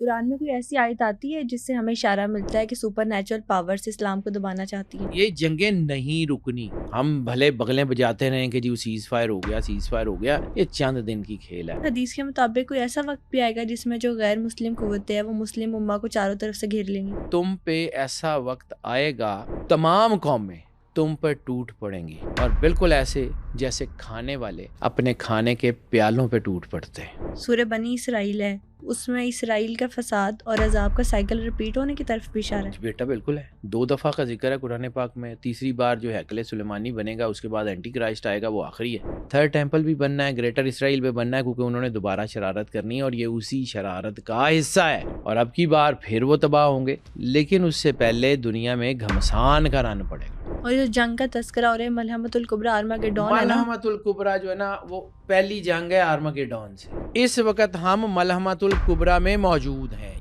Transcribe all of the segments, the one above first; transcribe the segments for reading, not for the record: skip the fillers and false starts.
قرآن میں کوئی ایسی آیت آتی ہے جس سے ہمیں اشارہ ملتا ہے کہ سپر نیچرل پاورز اسلام کو دبانا چاہتی ہیں؟ یہ جنگیں نہیں رکنی. ہم بھلے بغلیں بجاتے رہیں کہ جی وہ سیز فائر ہو گیا, یہ چند دن کی کھیل ہے. حدیث کے مطابق کوئی ایسا وقت بھی آئے گا جس میں جو غیر مسلم قوتیں ہیں وہ مسلم امہ کو چاروں طرف سے گھیر لیں گی. تم پہ ایسا وقت آئے گا تمام قومیں تم پر ٹوٹ پڑیں گی, اور بالکل ایسے جیسے کھانے والے اپنے کھانے کے پیالوں پہ ٹوٹ پڑتے ہیں. سورہ بنی اسرائیل ہے, اس میں اسرائیل کا فساد اور عذاب کا سائیکل ریپیٹ ہونے کی طرف بھی اشارہ ہے. بیٹا بالکل ہے, 2 دفعہ کا ذکر ہے قرآن پاک میں. تیسری بار جو ہیکل سلیمانی بنے گا, اس کے بعد اینٹی کرائسٹ آئے گا, وہ آخری ہے. تھرڈ ٹیمپل بھی بننا ہے, گریٹر اسرائیل بھی بننا ہے, کیونکہ انہوں نے دوبارہ شرارت کرنی ہے اور یہ اسی شرارت کا حصہ ہے. اور اب کی بار پھر وہ تباہ ہوں گے, لیکن اس سے پہلے دنیا میں گھمسان کرانا پڑے گا. اور جو جنگ کا تذکرہ اور ملحمۃ الکبریٰ آرماگیڈون ہے نا, ملحمۃ الکبریٰ جو ہے نا وہ پہلی جنگ ہے آرماگیڈون سے. اس وقت ہم ملحمۃ الکبریٰ میں موجود ہیں.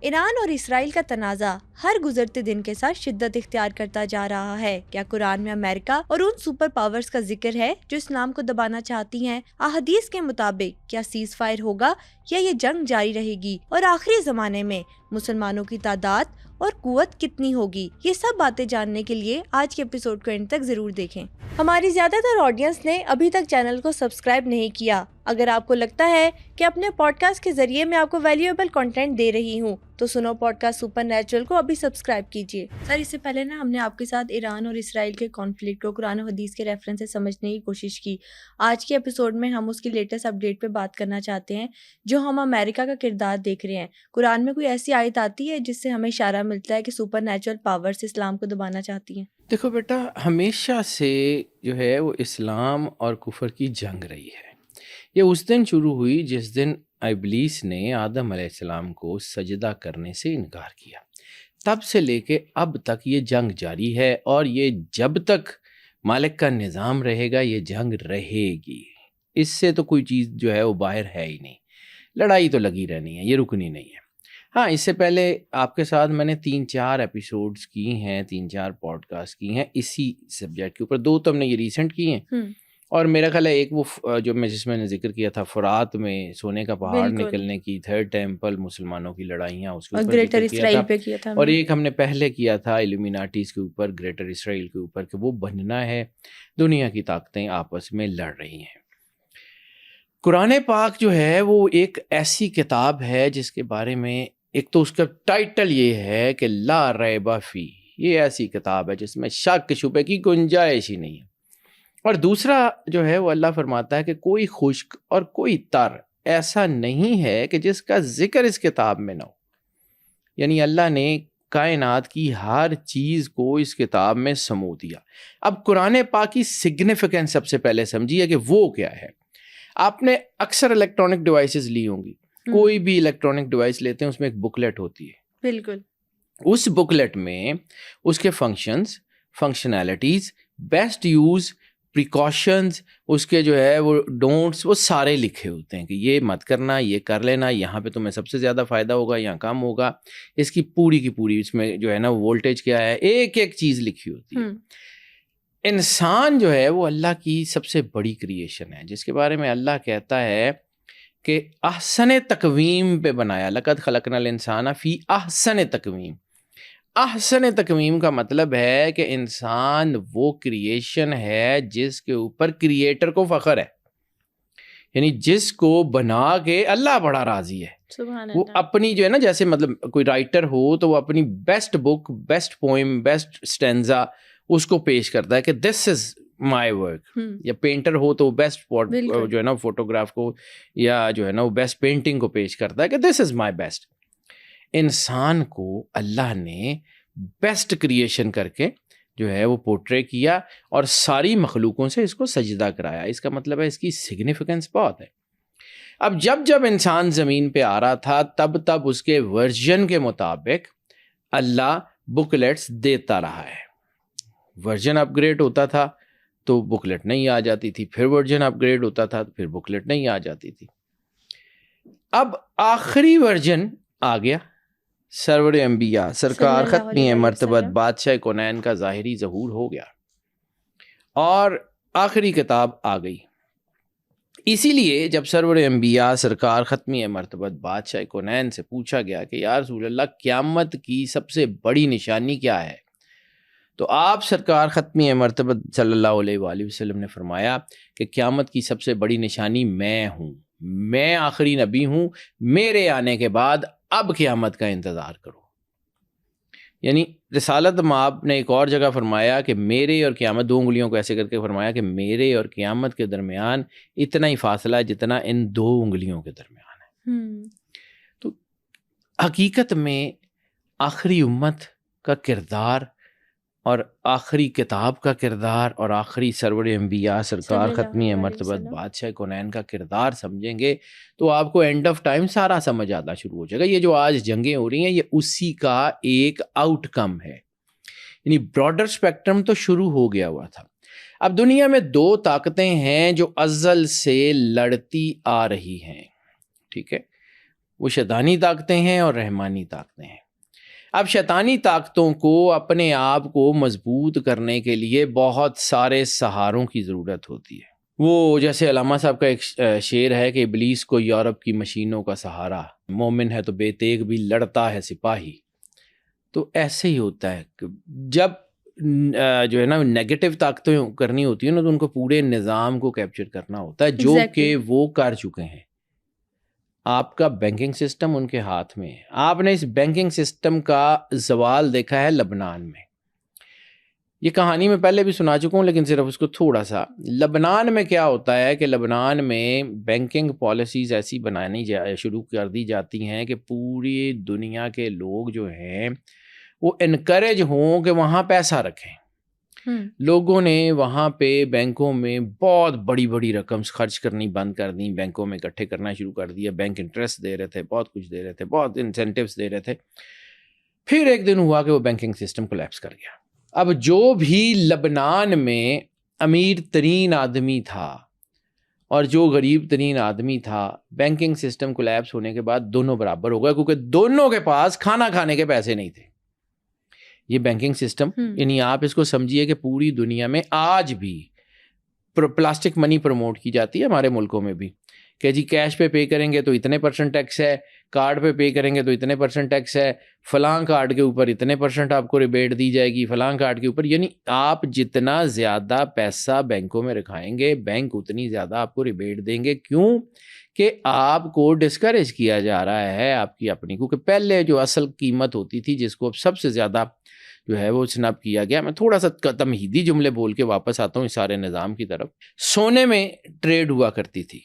ایران اور اسرائیل کا تنازع ہر گزرتے دن کے ساتھ شدت اختیار کرتا جا رہا ہے. کیا قرآن میں امریکہ اور ان سپر پاورز کا ذکر ہے جو اسلام کو دبانا چاہتی ہیں؟ احادیث کے مطابق کیا سیز فائر ہوگا یا یہ جنگ جاری رہے گی؟ اور آخری زمانے میں مسلمانوں کی تعداد اور قوت کتنی ہوگی؟ یہ سب باتیں جاننے کے لیے آج کے ایپیسوڈ کو اینڈ تک ضرور دیکھیں. ہماری زیادہ تر آڈینس نے ابھی تک چینل کو سبسکرائب نہیں کیا. اگر آپ کو لگتا ہے کہ اپنے پوڈ کاسٹ کے ذریعے میں آپ کو ویلیویبل کنٹینٹ دے رہی ہوں تو سنو پوڈ کاسٹ سپر نیچرل کو ابھی سبسکرائب کیجیے. سر, اس سے پہلے نا ہم نے آپ کے ساتھ ایران اور اسرائیل کے کانفلکٹ کو قرآن و حدیث کے ریفرنس سے سمجھنے کی کوشش کی. آج کے ایپیسوڈ میں ہم اس کی لیٹسٹ اپڈیٹ پہ بات کرنا چاہتے ہیں جو ہم امریکہ کا کردار دیکھ رہے ہیں. قرآن میں کوئی ایسی آیت آتی ہے جس سے ہمیں اشارہ ملتا ہے کہ سپر نیچرل پاورز اسلام کو دبانا چاہتی ہیں؟ دیکھو بیٹا, ہمیشہ سے جو ہے وہ اسلام اور کفر کی جنگ رہی ہے. یہ اس دن شروع ہوئی جس دن ابلیس نے آدم علیہ السلام کو سجدہ کرنے سے انکار کیا. تب سے لے کے اب تک یہ جنگ جاری ہے, اور یہ جب تک مالک کا نظام رہے گا یہ جنگ رہے گی. اس سے تو کوئی چیز جو ہے وہ باہر ہے ہی نہیں. لڑائی تو لگی رہنی ہے, یہ رکنی نہیں ہے. ہاں, اس سے پہلے آپ کے ساتھ میں نے 3-4 ایپیسوڈز کی ہیں, 3-4 پوڈ کاسٹ کی ہیں اسی سبجیکٹ کے اوپر. 2 تو ہم نے یہ ریسنٹ کی ہیں, اور میرا خیال ہے ایک وہ جو جس میں نے ذکر کیا تھا فرات میں سونے کا پہاڑ نکلنے کی, تھرڈ ٹیمپل, مسلمانوں کی لڑائیاں, اس کے اوپر گریٹر ذکر اسرائیل پہ کیا کیا تھا. اور ایک ہم نے پہلے کیا تھا ایلومیناٹیز کے اوپر, گریٹر اسرائیل کے اوپر, کہ وہ بننا ہے. دنیا کی طاقتیں آپس میں لڑ رہی ہیں. قرآن پاک جو ہے وہ ایک ایسی کتاب ہے جس کے بارے میں ایک تو اس کا ٹائٹل یہ ہے کہ لا ریب فی, یہ ایسی کتاب ہے جس میں شک شبے کی گنجائش ہی نہیں ہے. اور دوسرا جو ہے وہ اللہ فرماتا ہے کہ کوئی خشک اور کوئی تر ایسا نہیں ہے کہ جس کا ذکر اس کتاب میں نہ ہو. یعنی اللہ نے کائنات کی ہر چیز کو اس کتاب میں سمو دیا. اب قرآن پاک کی سگنیفیکنس سب سے پہلے سمجھیے کہ وہ کیا ہے. آپ نے اکثر الیکٹرانک ڈیوائسز لی ہوں گی, کوئی بھی الیکٹرانک ڈیوائس لیتے ہیں اس میں ایک بکلیٹ ہوتی ہے. بالکل. اس بکلیٹ میں اس کے functions, functionalities, best use, precautions, اس کے جو ہے وہ ڈونٹس, وہ سارے لکھے ہوتے ہیں کہ یہ مت کرنا, یہ کر لینا, یہاں پہ تمہیں سب سے زیادہ فائدہ ہوگا, یہاں کم ہوگا. اس کی پوری اس میں جو ہے نا وولٹیج کیا ہے, ایک ایک چیز لکھی ہوتی ہے. انسان جو ہے وہ اللہ کی سب سے بڑی کریشن ہے, جس کے بارے میں اللہ کہتا ہے کہ احسن تقویم پہ بنایا. لقد خلقنا الانسان فی احسن تقویم. احسن تقویم کا مطلب ہے کہ انسان وہ کریشن ہے جس کے اوپر کریٹر کو فخر ہے, یعنی جس کو بنا کے اللہ بڑا راضی ہے. وہ اپنی جو ہے نا, جیسے مطلب کوئی رائٹر ہو تو وہ اپنی بیسٹ بک, بیسٹ پوئم, بیسٹ اسٹینزا اس کو پیش کرتا ہے کہ دس از مائی ورک. یا پینٹر ہو تو وہ بیسٹ جو ہے نا فوٹوگراف کو, یا جو ہے نا وہ بیسٹ پینٹنگ کو پیش کرتا ہے کہ دس از مائی بیسٹ. انسان کو اللہ نے بیسٹ کریشن کر کے جو ہے وہ پورٹرے کیا, اور ساری مخلوقوں سے اس کو سجدہ کرایا. اس کا مطلب ہے اس کی سگنیفیکنس بہت ہے. اب جب انسان زمین پہ آ رہا تھا تب اس کے ورژن کے مطابق اللہ بکلیٹس دیتا رہا ہے. ورژن اپ گریڈ ہوتا تھا تو بکلیٹ نہیں آ جاتی تھی, پھر ورژن اپ گریڈ ہوتا تھا تو پھر بکلیٹ نہیں آ جاتی تھی. اب آخری ورژن آ گیا, سرور انبیاء, سرکار ختمی مرتبت, بادشاہ کونین کا ظاہری ظہور ہو گیا, اور آخری کتاب آ گئی. اسی لیے جب سرور انبیاء سرکار ختمی مرتبت بادشاہ کونین سے پوچھا گیا کہ یا رسول اللہ قیامت کی سب سے بڑی نشانی کیا ہے، تو آپ سرکار ختمی مرتبت صلی اللہ علیہ وآلہ وسلم نے فرمایا کہ قیامت کی سب سے بڑی نشانی میں ہوں، میں آخری نبی ہوں، میرے آنے کے بعد اب قیامت کا انتظار کرو۔ یعنی رسالت مآب نے ایک اور جگہ فرمایا کہ میرے اور قیامت، 2 انگلیوں کو ایسے کر کے فرمایا کہ میرے اور قیامت کے درمیان اتنا ہی فاصلہ ہے جتنا ان 2 انگلیوں کے درمیان ہے۔ تو حقیقت میں آخری امت کا کردار اور آخری کتاب کا کردار اور آخری سرور انبیاء سرکار ختمی مرتبت بادشاہ کونین کا کردار سمجھیں گے تو آپ کو اینڈ آف ٹائم سارا سمجھ آنا شروع ہو جائے گا۔ یہ جو آج جنگیں ہو رہی ہیں یہ اسی کا ایک آؤٹ کم ہے، یعنی براڈر اسپیکٹرم تو شروع ہو گیا ہوا تھا۔ اب دنیا میں 2 طاقتیں ہیں جو ازل سے لڑتی آ رہی ہیں، ٹھیک ہے، وہ شیطانی طاقتیں ہیں اور رحمانی طاقتیں ہیں۔ اب شیطانی طاقتوں کو اپنے آپ کو مضبوط کرنے کے لیے بہت سارے سہاروں کی ضرورت ہوتی ہے۔ وہ جیسے علامہ صاحب کا ایک شعر ہے کہ ابلیس کو یورپ کی مشینوں کا سہارا، مومن ہے تو بے تیغ بھی لڑتا ہے سپاہی۔ تو ایسے ہی ہوتا ہے کہ جب جو ہے نا نیگیٹو طاقتیں کرنی ہوتی ہیں نا تو ان کو پورے نظام کو کیپچر کرنا ہوتا ہے، جو کہ وہ کر چکے ہیں۔ آپ کا بینکنگ سسٹم ان کے ہاتھ میں ہے۔ آپ نے اس بینکنگ سسٹم کا زوال دیکھا ہے لبنان میں، یہ کہانی میں پہلے بھی سنا چکا ہوں لیکن صرف اس کو تھوڑا سا۔ لبنان میں کیا ہوتا ہے کہ لبنان میں بینکنگ پالیسیز ایسی بنانی شروع کر دی جاتی ہیں کہ پوری دنیا کے لوگ جو ہیں وہ انکریج ہوں کہ وہاں پیسہ رکھیں۔ لوگوں نے وہاں پہ بینکوں میں بہت بڑی بڑی رقم خرچ کرنی بند کر دیں، بینکوں میں اکٹھے کرنا شروع کر دیا، بینک انٹرسٹ دے رہے تھے، بہت کچھ دے رہے تھے، بہت انسینٹیوز دے رہے تھے۔ پھر ایک دن ہوا کہ وہ بینکنگ سسٹم کولیپس کر گیا۔ اب جو بھی لبنان میں امیر ترین آدمی تھا اور جو غریب ترین آدمی تھا، بینکنگ سسٹم کولیپس ہونے کے بعد دونوں برابر ہو گئے، کیونکہ دونوں کے پاس کھانا کھانے کے پیسے نہیں تھے۔ یہ بینکنگ سسٹم یعنی آپ اس کو سمجھیے کہ پوری دنیا میں آج بھی پلاسٹک منی پروموٹ کی جاتی ہے، ہمارے ملکوں میں بھی، کہ جی کیش پے کریں گے تو اتنے % ٹیکس ہے، کارڈ پے کریں گے تو اتنے % ٹیکس ہے، فلاں کارڈ کے اوپر اتنے % آپ کو ریبیٹ دی جائے گی، فلاں کارڈ کے اوپر۔ یعنی آپ جتنا زیادہ پیسہ بینکوں میں رکھائیں گے بینک اتنی زیادہ آپ کو ریبیٹ دیں گے۔ کیوں؟ کہ آپ کو ڈسکریج کیا جا رہا ہے آپ کی اپنی، کیونکہ پہلے جو اصل قیمت ہوتی تھی جس کو اب سب سے زیادہ جو ہے وہ سنپ کیا گیا۔ میں تھوڑا سا تمہیدی جملے بول کے واپس آتا ہوں اس سارے نظام کی طرف۔ سونے میں ٹریڈ ہوا کرتی تھی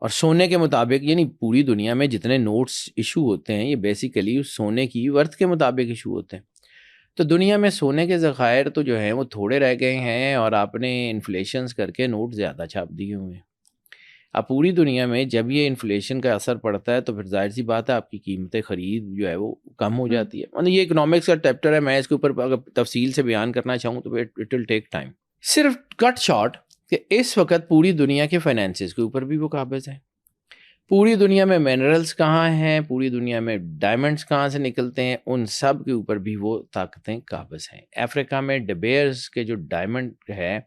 اور سونے کے مطابق، یعنی پوری دنیا میں جتنے نوٹس ایشو ہوتے ہیں یہ بیسیکلی اس سونے کی ورتھ کے مطابق ایشو ہوتے ہیں۔ تو دنیا میں سونے کے ذخائر تو جو ہیں وہ تھوڑے رہ گئے ہیں اور آپ نے انفلیشنز کر کے نوٹ زیادہ چھاپ دیے ہوئے ہیں۔ اب پوری دنیا میں جب یہ انفلیشن کا اثر پڑتا ہے تو پھر ظاہر سی بات ہے آپ کی قیمت خرید جو ہے وہ کم ہو جاتی ہے۔ یہ اکنامکس کا چیپٹر ہے، میں اس کے اوپر اگر تفصیل سے بیان کرنا چاہوں تو اٹ ول ٹیک ٹائم۔ صرف کٹ شارٹ کہ اس وقت پوری دنیا کے فائنینسز کے اوپر بھی وہ قابض ہیں۔ پوری دنیا میں منرلز کہاں ہیں، پوری دنیا میں ڈائمنڈز کہاں سے نکلتے ہیں، ان سب کے اوپر بھی وہ طاقتیں قابض ہیں۔ افریقہ میں ڈبیئرز کے جو ڈائمنڈ ہے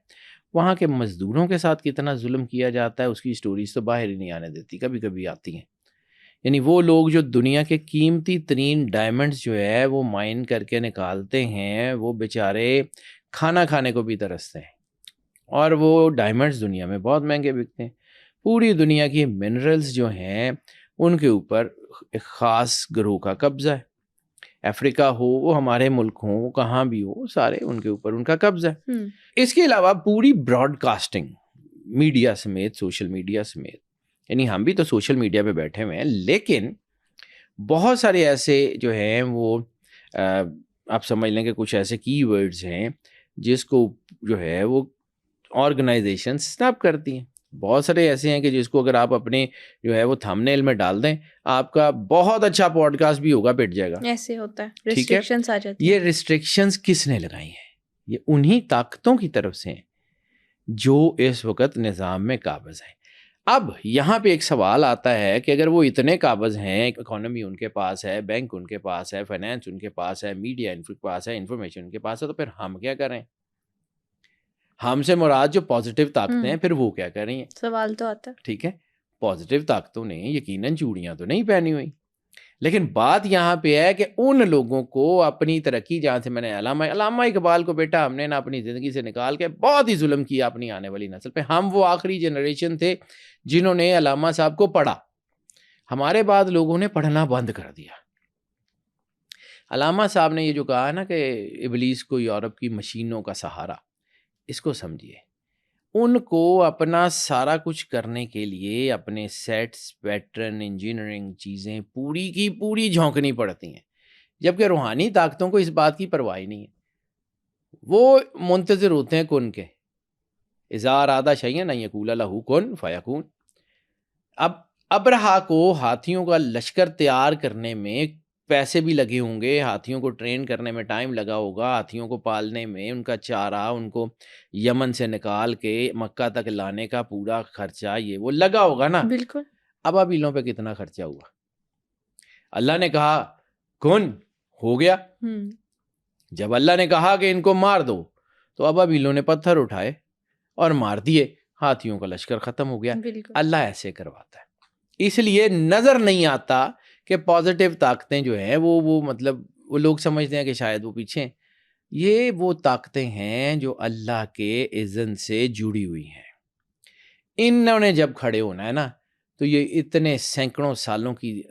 وہاں کے مزدوروں کے ساتھ کتنا ظلم کیا جاتا ہے اس کی سٹوریز تو باہر ہی نہیں آنے دیتی، کبھی کبھی آتی ہیں۔ یعنی وہ لوگ جو دنیا کے قیمتی ترین ڈائمنڈز جو ہے وہ مائن کر کے نکالتے ہیں، وہ بیچارے کھانا کھانے کو بھی ترستے ہیں، اور وہ ڈائمنڈز دنیا میں بہت مہنگے بکتے ہیں۔ پوری دنیا کی منرلز جو ہیں ان کے اوپر ایک خاص گروہ کا قبضہ ہے۔ افریقہ ہو، وہ ہمارے ملک ہوں، کہاں بھی ہو، سارے ان کے اوپر ان کا قبضہ ہے۔ اس کے علاوہ پوری براڈ کاسٹنگ میڈیا سمیت، سوشل میڈیا سمیت، یعنی ہم بھی تو سوشل میڈیا پہ بیٹھے ہوئے ہیں، لیکن بہت سارے ایسے جو ہیں وہ آپ سمجھ لیں کہ کچھ ایسے کی ورڈز ہیں جس کو جو ہے وہ آرگنائزیشن سنپ کرتی ہیں۔ بہت سارے ایسے ہیں کہ جس کو اگر آپ اپنے جو ہے وہ تھمبنیل میں ڈال دیں آپ کا بہت اچھا پوڈ کاسٹ بھی ہوگا پٹ جائے گا۔ ایسے ہوتا ہے، ریسٹرکشنز آ جاتی ہیں۔ یہ ریسٹرکشنز کس نے لگائی ہیں؟ یہ انہی طاقتوں کی طرف سے ہیں جو اس وقت نظام میں قابض ہیں۔ اب یہاں پہ ایک سوال آتا ہے کہ اگر وہ اتنے قابض ہیں، اکانومی ان کے پاس ہے، بینک ان کے پاس ہے، فائنینس ان کے پاس ہے، میڈیا ان کے پاس ہے، انفارمیشن ان کے پاس ہے، تو پھر ہم کیا کریں؟ ہم سے مراد جو پازیٹیو طاقتیں ہیں پھر وہ کیا کر رہی ہیں؟ سوال تو آتا ہے. ٹھیک ہے، پازیٹیو طاقتوں نے یقیناً چوڑیاں تو نہیں پہنی ہوئی، لیکن بات یہاں پہ ہے کہ ان لوگوں کو اپنی ترقی، جہاں سے میں نے علامہ اقبال کو بیٹا ہم نے نا اپنی زندگی سے نکال کے بہت ہی ظلم کیا اپنی آنے والی نسل پہ. ہم وہ آخری جنریشن تھے جنہوں نے علامہ صاحب کو پڑھا، ہمارے بعد لوگوں نے پڑھنا بند کر دیا. علامہ صاحب نے یہ جو کہا نا کہ ابلیس کو یورپ کی مشینوں کا سہارا، اس کو سمجھیے. ان کو اپنا سارا کچھ کرنے کے لیے اپنے سیٹس، پیٹرن، انجینئرنگ چیزیں پوری کی پوری جھونکنی پڑتی ہیں، جبکہ روحانی طاقتوں کو اس بات کی پرواہ نہیں ہے. وہ منتظر ہوتے ہیں کن کے، اذا اراد شیئا ان یقول لہ کن فیکون. اب ابرہا کو ہاتھیوں کا لشکر تیار کرنے میں پیسے بھی لگے ہوں گے، ہاتھیوں کو ٹرین کرنے میں ٹائم لگا ہوگا، ہاتھیوں کو پالنے میں، ان کا چارہ، ان کو یمن سے نکال کے مکہ تک لانے کا پورا خرچہ یہ وہ لگا ہوگا نا. بالکل. ابابیلوں پہ کتنا خرچہ ہوا؟ اللہ نے کہا کن، ہو گیا. جب اللہ نے کہا کہ ان کو مار دو تو ابابیلوں نے پتھر اٹھائے اور مار دیے، ہاتھیوں کا لشکر ختم ہو گیا. اللہ ایسے کرواتا ہے. اس لیے نظر نہیں آتا کہ پازیٹیو طاقتیں جو ہیں وہ مطلب وہ لوگ سمجھتے ہیں کہ شاید وہ پیچھے ہیں. یہ وہ طاقتیں ہیں جو اللہ کے اذن سے جڑی ہوئی ہیں. انہوں نے جب کھڑے ہونا ہے نا تو یہ اتنے سینکڑوں سالوں کی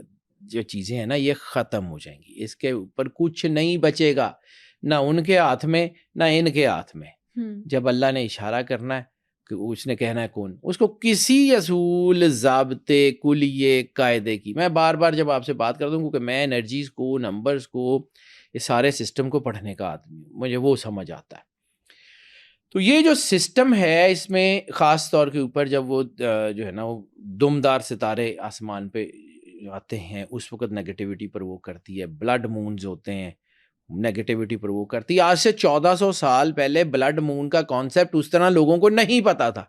جو چیزیں ہیں نا یہ ختم ہو جائیں گی. اس کے اوپر کچھ نہیں بچے گا، نہ ان کے ہاتھ میں نہ ان کے ہاتھ میں. جب اللہ نے اشارہ کرنا ہے کہ اس نے کہنا ہے کون، اس کو کسی اصول، ضابطے، کلیے، قاعدے کی، میں بار بار جب آپ سے بات کرتا ہوں کیونکہ میں انرجیز کو، نمبرز کو، یہ سارے سسٹم کو پڑھنے کا آدمی ہوں، مجھے وہ سمجھ آتا ہے. تو یہ جو سسٹم ہے اس میں خاص طور کے اوپر جب وہ جو ہے نا وہ دمدار ستارے آسمان پہ آتے ہیں اس وقت نیگیٹیوٹی پر وہ کرتی ہے. بلڈ مونز ہوتے ہیں، نیگیٹیوٹی پر وہ کرتی ہے. آج سے 1400 سال پہلے بلڈ مون کا کانسیپٹ اس طرح لوگوں کو نہیں پتا تھا.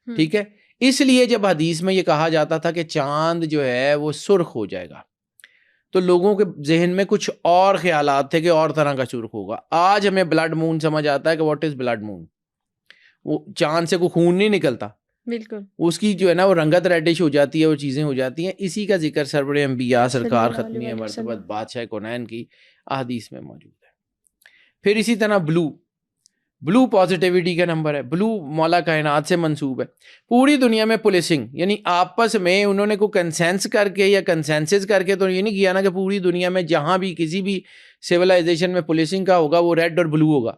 ٹھیک ہے، اس لیے جب حدیث میں یہ کہا جاتا تھا کہ چاند جو ہے وہ سرخ ہو جائے گا تو لوگوں کے ذہن میں کچھ اور خیالات تھے کہ اور طرح کا سرخ ہوگا. آج ہمیں بلڈ مون سمجھ آتا ہے کہ واٹ از بلڈ مون. وہ چاند سے کوئی خون نہیں نکلتا، بالکل، اس کی جو ہے نا وہ رنگت ریڈش ہو جاتی ہے، وہ چیزیں ہو جاتی ہیں. اسی کا ذکر سرور انبیاء سرکار ختمی مرتبت بادشاہ کونین کی احادیث میں موجود ہے. پھر اسی طرح بلو پازیٹیوٹی کا نمبر ہے. بلو مولا کائنات سے منسوب ہے. پوری دنیا میں پولیسنگ، یعنی آپس میں انہوں نے کوئی کنسینس کر کے یا کنسینسس کر کے تو یہ نہیں کیا نا کہ پوری دنیا میں جہاں بھی کسی بھی سیولائزیشن میں پولیسنگ کا ہوگا وہ ریڈ اور بلو ہوگا.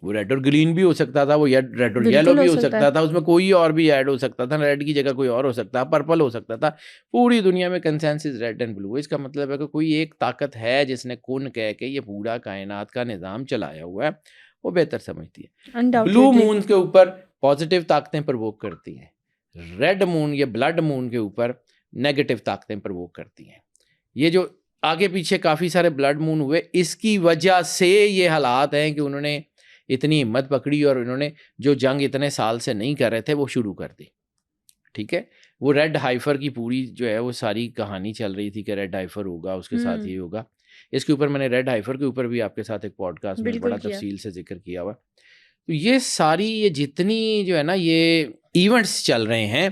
وہ ریڈ اور گرین بھی ہو سکتا تھا، وہ ریڈ اور یلو بھی ہو سکتا تھا، اس میں کوئی اور بھی ایڈ ہو سکتا تھا، ریڈ کی جگہ کوئی اور ہو سکتا، پرپل ہو سکتا تھا. پوری دنیا میں کنسینسس ریڈ اینڈ بلو. اس کا مطلب ہے کہ کوئی ایک طاقت ہے جس نے کن کہہ کے یہ پورا کائنات کا نظام چلایا ہوا ہے، وہ بہتر سمجھتی ہے. بلو مون کے اوپر پازیٹیو طاقتیں پرووک کرتی ہیں، ریڈ مون یا بلڈ مون کے اوپر نیگیٹو طاقتیں پرووک کرتی ہیں. یہ جو آگے پیچھے کافی سارے بلڈ مون ہوئے، اس کی وجہ سے یہ حالات ہیں کہ انہوں نے اتنی ہمت پکڑی اور انہوں نے جو جنگ اتنے سال سے نہیں کر رہے تھے وہ شروع کر دی. ٹھیک ہے، وہ ریڈ ہائفر کی پوری جو ہے وہ ساری کہانی چل رہی تھی کہ ریڈ ہائفر ہوگا، اس کے ساتھ یہ ہوگا. اس کے اوپر میں نے ریڈ ہائفر کے اوپر بھی آپ کے ساتھ ایک پوڈ کاسٹ میں بڑا تفصیل سے ذکر کیا ہوا. تو یہ ساری یہ جتنی جو ہے نا یہ ایونٹس چل رہے ہیں،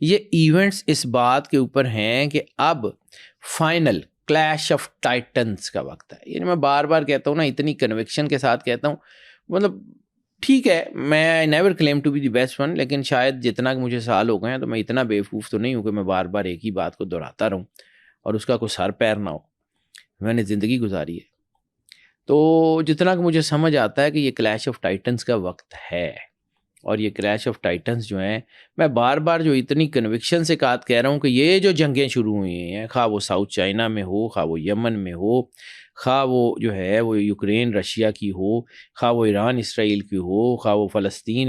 یہ ایونٹس اس بات کے اوپر ہیں کہ اب فائنل کلیش آف ٹائٹنز کا وقت ہے. یعنی میں بار بار کہتا ہوں نا، اتنی کنوکشن کے ساتھ کہتا ہوں، مطلب ٹھیک ہے میں never claim to be the best one, لیکن شاید جتنا کہ مجھے سال ہو گئے ہیں تو میں اتنا بیوقوف تو نہیں ہوں کہ میں بار بار ایک ہی بات کو دہراتا رہوں اور اس کا کوئی سر پیر نہ ہو. میں نے زندگی گزاری ہے تو جتنا کہ مجھے سمجھ آتا ہے کہ یہ کلیش آف ٹائٹنز کا وقت ہے. اور یہ کلیش آف ٹائٹنز جو ہیں، میں بار بار جو اتنی کنوکشن سے بات کہہ رہا ہوں کہ یہ جو جنگیں شروع ہوئی ہیں، خواہ وہ ساؤتھ چائنا میں ہو، خواہ وہ یمن میں ہو، خواہ وہ جو ہے وہ یوکرین رشیا کی ہو، خواہ وہ ایران اسرائیل کی ہو، خواہ وہ فلسطین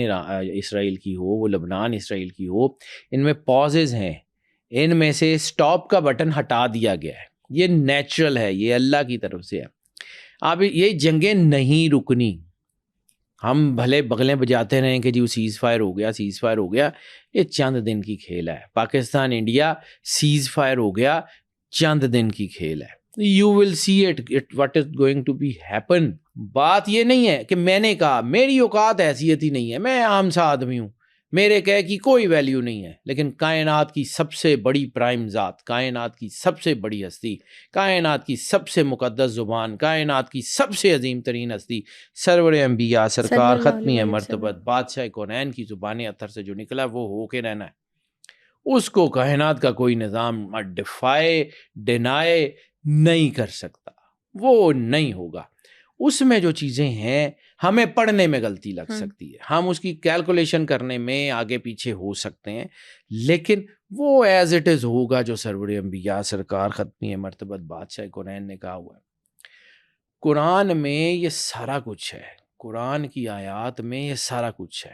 اسرائیل کی ہو، وہ لبنان اسرائیل کی ہو، ان میں پازز ہیں، ان میں سے سٹاپ کا بٹن ہٹا دیا گیا ہے. یہ نیچرل ہے، یہ اللہ کی طرف سے ہے. اب یہ جنگیں نہیں رکنی. ہم بھلے بغلیں بجاتے رہیں کہ جی وہ سیز فائر ہو گیا، سیز فائر ہو گیا، یہ چند دن کی کھیل ہے. پاکستان انڈیا سیز فائر ہو گیا، چند دن کی کھیل ہے. You will see it what is going to be happen بات یہ نہیں ہے کہ میں نے کہا، میری اوقات حیثیت ہی نہیں ہے، میں عام سا آدمی ہوں، میرے کہے کی کوئی ویلیو نہیں ہے، لیکن کائنات کی سب سے بڑی پرائم ذات، کائنات کی سب سے بڑی ہستی، کائنات کی سب سے مقدس زبان، کائنات کی سب سے عظیم ترین ہستی، سرور انبیاء سرکار ختمی مرتبت بادشاہ کونین کی زبان اطہر سے جو نکلا وہ ہو کے رہنا ہے. اس کو کائنات کا کوئی نظام ڈیفائی ڈینائی نہیں کر سکتا، وہ نہیں ہوگا. اس میں جو چیزیں ہیں ہمیں پڑھنے میں غلطی لگ سکتی ہے، ہم اس کی کیلکولیشن کرنے میں آگے پیچھے ہو سکتے ہیں، لیکن وہ ایز اٹ از ہوگا جو سرور انبیاء سرکار ختمی مرتبت بادشاہ کونین نے کہا ہوا ہے. قرآن میں یہ سارا کچھ ہے، قرآن کی آیات میں یہ سارا کچھ ہے.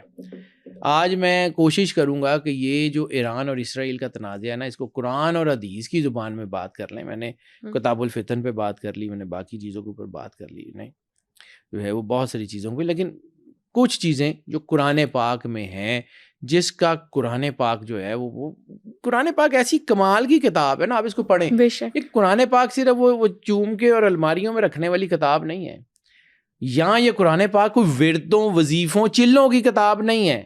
آج میں کوشش کروں گا کہ یہ جو ایران اور اسرائیل کا تنازع ہے نا، اس کو قرآن اور حدیث کی زبان میں بات کر لیں. میں نے کتاب الفتن پہ بات کر لی، میں نے باقی چیزوں کے اوپر بات کر لی، نہیں جو ہے وہ بہت ساری چیزوں پہ، لیکن کچھ چیزیں جو قرآن پاک میں ہیں، جس کا قرآن پاک جو ہے وہ قرآن پاک ایسی کمال کی کتاب ہے نا، آپ اس کو پڑھیں. یہ قرآن پاک صرف وہ چوم کے اور الماریوں میں رکھنے والی کتاب نہیں ہے، یہاں یہ قرآن پاک کوئی وردوں وظیفوں چلوں کی کتاب نہیں ہے.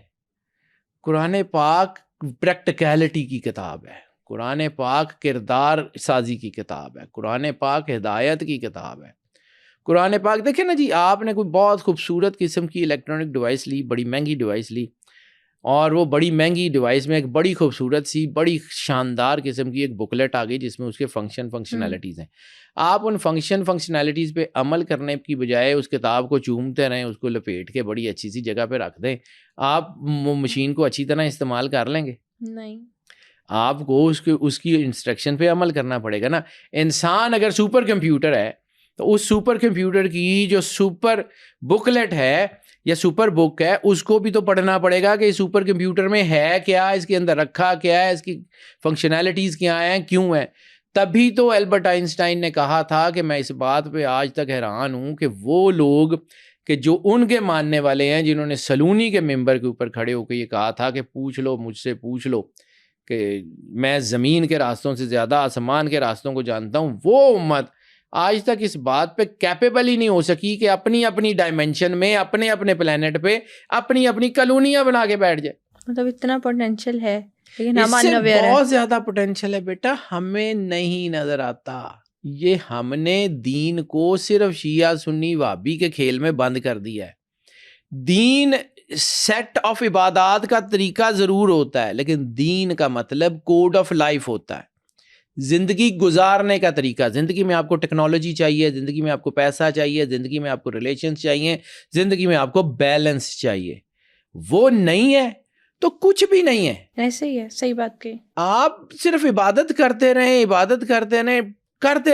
قرآن پاک پریکٹیکلٹی کی کتاب ہے، قرآن پاک کردار سازی کی کتاب ہے، قرآن پاک ہدایت کی کتاب ہے. قرآن پاک دیکھیں نا جی، آپ نے کوئی بہت خوبصورت قسم کی الیکٹرانک ڈیوائس لی، بڑی مہنگی ڈیوائس لی، اور وہ بڑی مہنگی ڈیوائس میں ایک بڑی خوبصورت سی بڑی شاندار قسم کی ایک بکلیٹ آ گئی جس میں اس کے فنکشنالٹیز ہیں. آپ ان فنکشنالٹیز پہ عمل کرنے کی بجائے اس کتاب کو چومتے رہیں، اس کو لپیٹ کے بڑی اچھی سی جگہ پہ رکھ دیں، آپ مشین کو اچھی طرح استعمال کر لیں گے؟ نہیں، آپ کو اس کی انسٹرکشن پہ عمل کرنا پڑے گا نا. انسان اگر سپر کمپیوٹر ہے تو اس سپر کمپیوٹر کی جو سپر بکلیٹ ہے یا سپر بک ہے، اس کو بھی تو پڑھنا پڑے گا کہ سپر کمپیوٹر میں ہے کیا، اس کے اندر رکھا کیا ہے، اس کی فنکشنالٹیز کیا ہیں، کیوں ہیں. تبھی تو البرٹ آئنسٹائن نے کہا تھا کہ میں اس بات پہ آج تک حیران ہوں کہ وہ لوگ کہ جو ان کے ماننے والے ہیں، جنہوں نے سلونی کے ممبر کے اوپر کھڑے ہو کے یہ کہا تھا کہ پوچھ لو مجھ سے، پوچھ لو کہ میں زمین کے راستوں سے زیادہ آسمان کے راستوں کو جانتا ہوں، وہ امت آج تک اس بات پہ کیپیبل ہی نہیں ہو سکی کہ اپنی اپنی ڈائمینشن میں اپنے اپنے پلانٹ پہ اپنی اپنی کالونیاں بنا کے بیٹھ جائے. مطلب اتنا پوٹینشیل ہے لیکن اس سے بہت زیادہ پوٹینشیل ہے بیٹا، ہمیں نہیں نظر آتا. یہ ہم نے دین کو صرف شیعہ سنی وہابی کے کھیل میں بند کر دیا ہے. دین سیٹ آف عبادات کا طریقہ ضرور ہوتا ہے، لیکن دین کا مطلب کوڈ آف لائف ہوتا ہے، زندگی گزارنے کا طریقہ. زندگی میں آپ کو ٹیکنالوجی چاہیے، زندگی میں آپ کو پیسہ چاہیے، زندگی میں آپ کو ریلیشنز چاہیے، زندگی میں آپ کو بیلنس چاہیے. وہ نہیں ہے تو کچھ بھی نہیں ہے. ایسے ہی ہے، صحیح بات کہی. آپ صرف عبادت کرتے رہیں، عبادت کرتے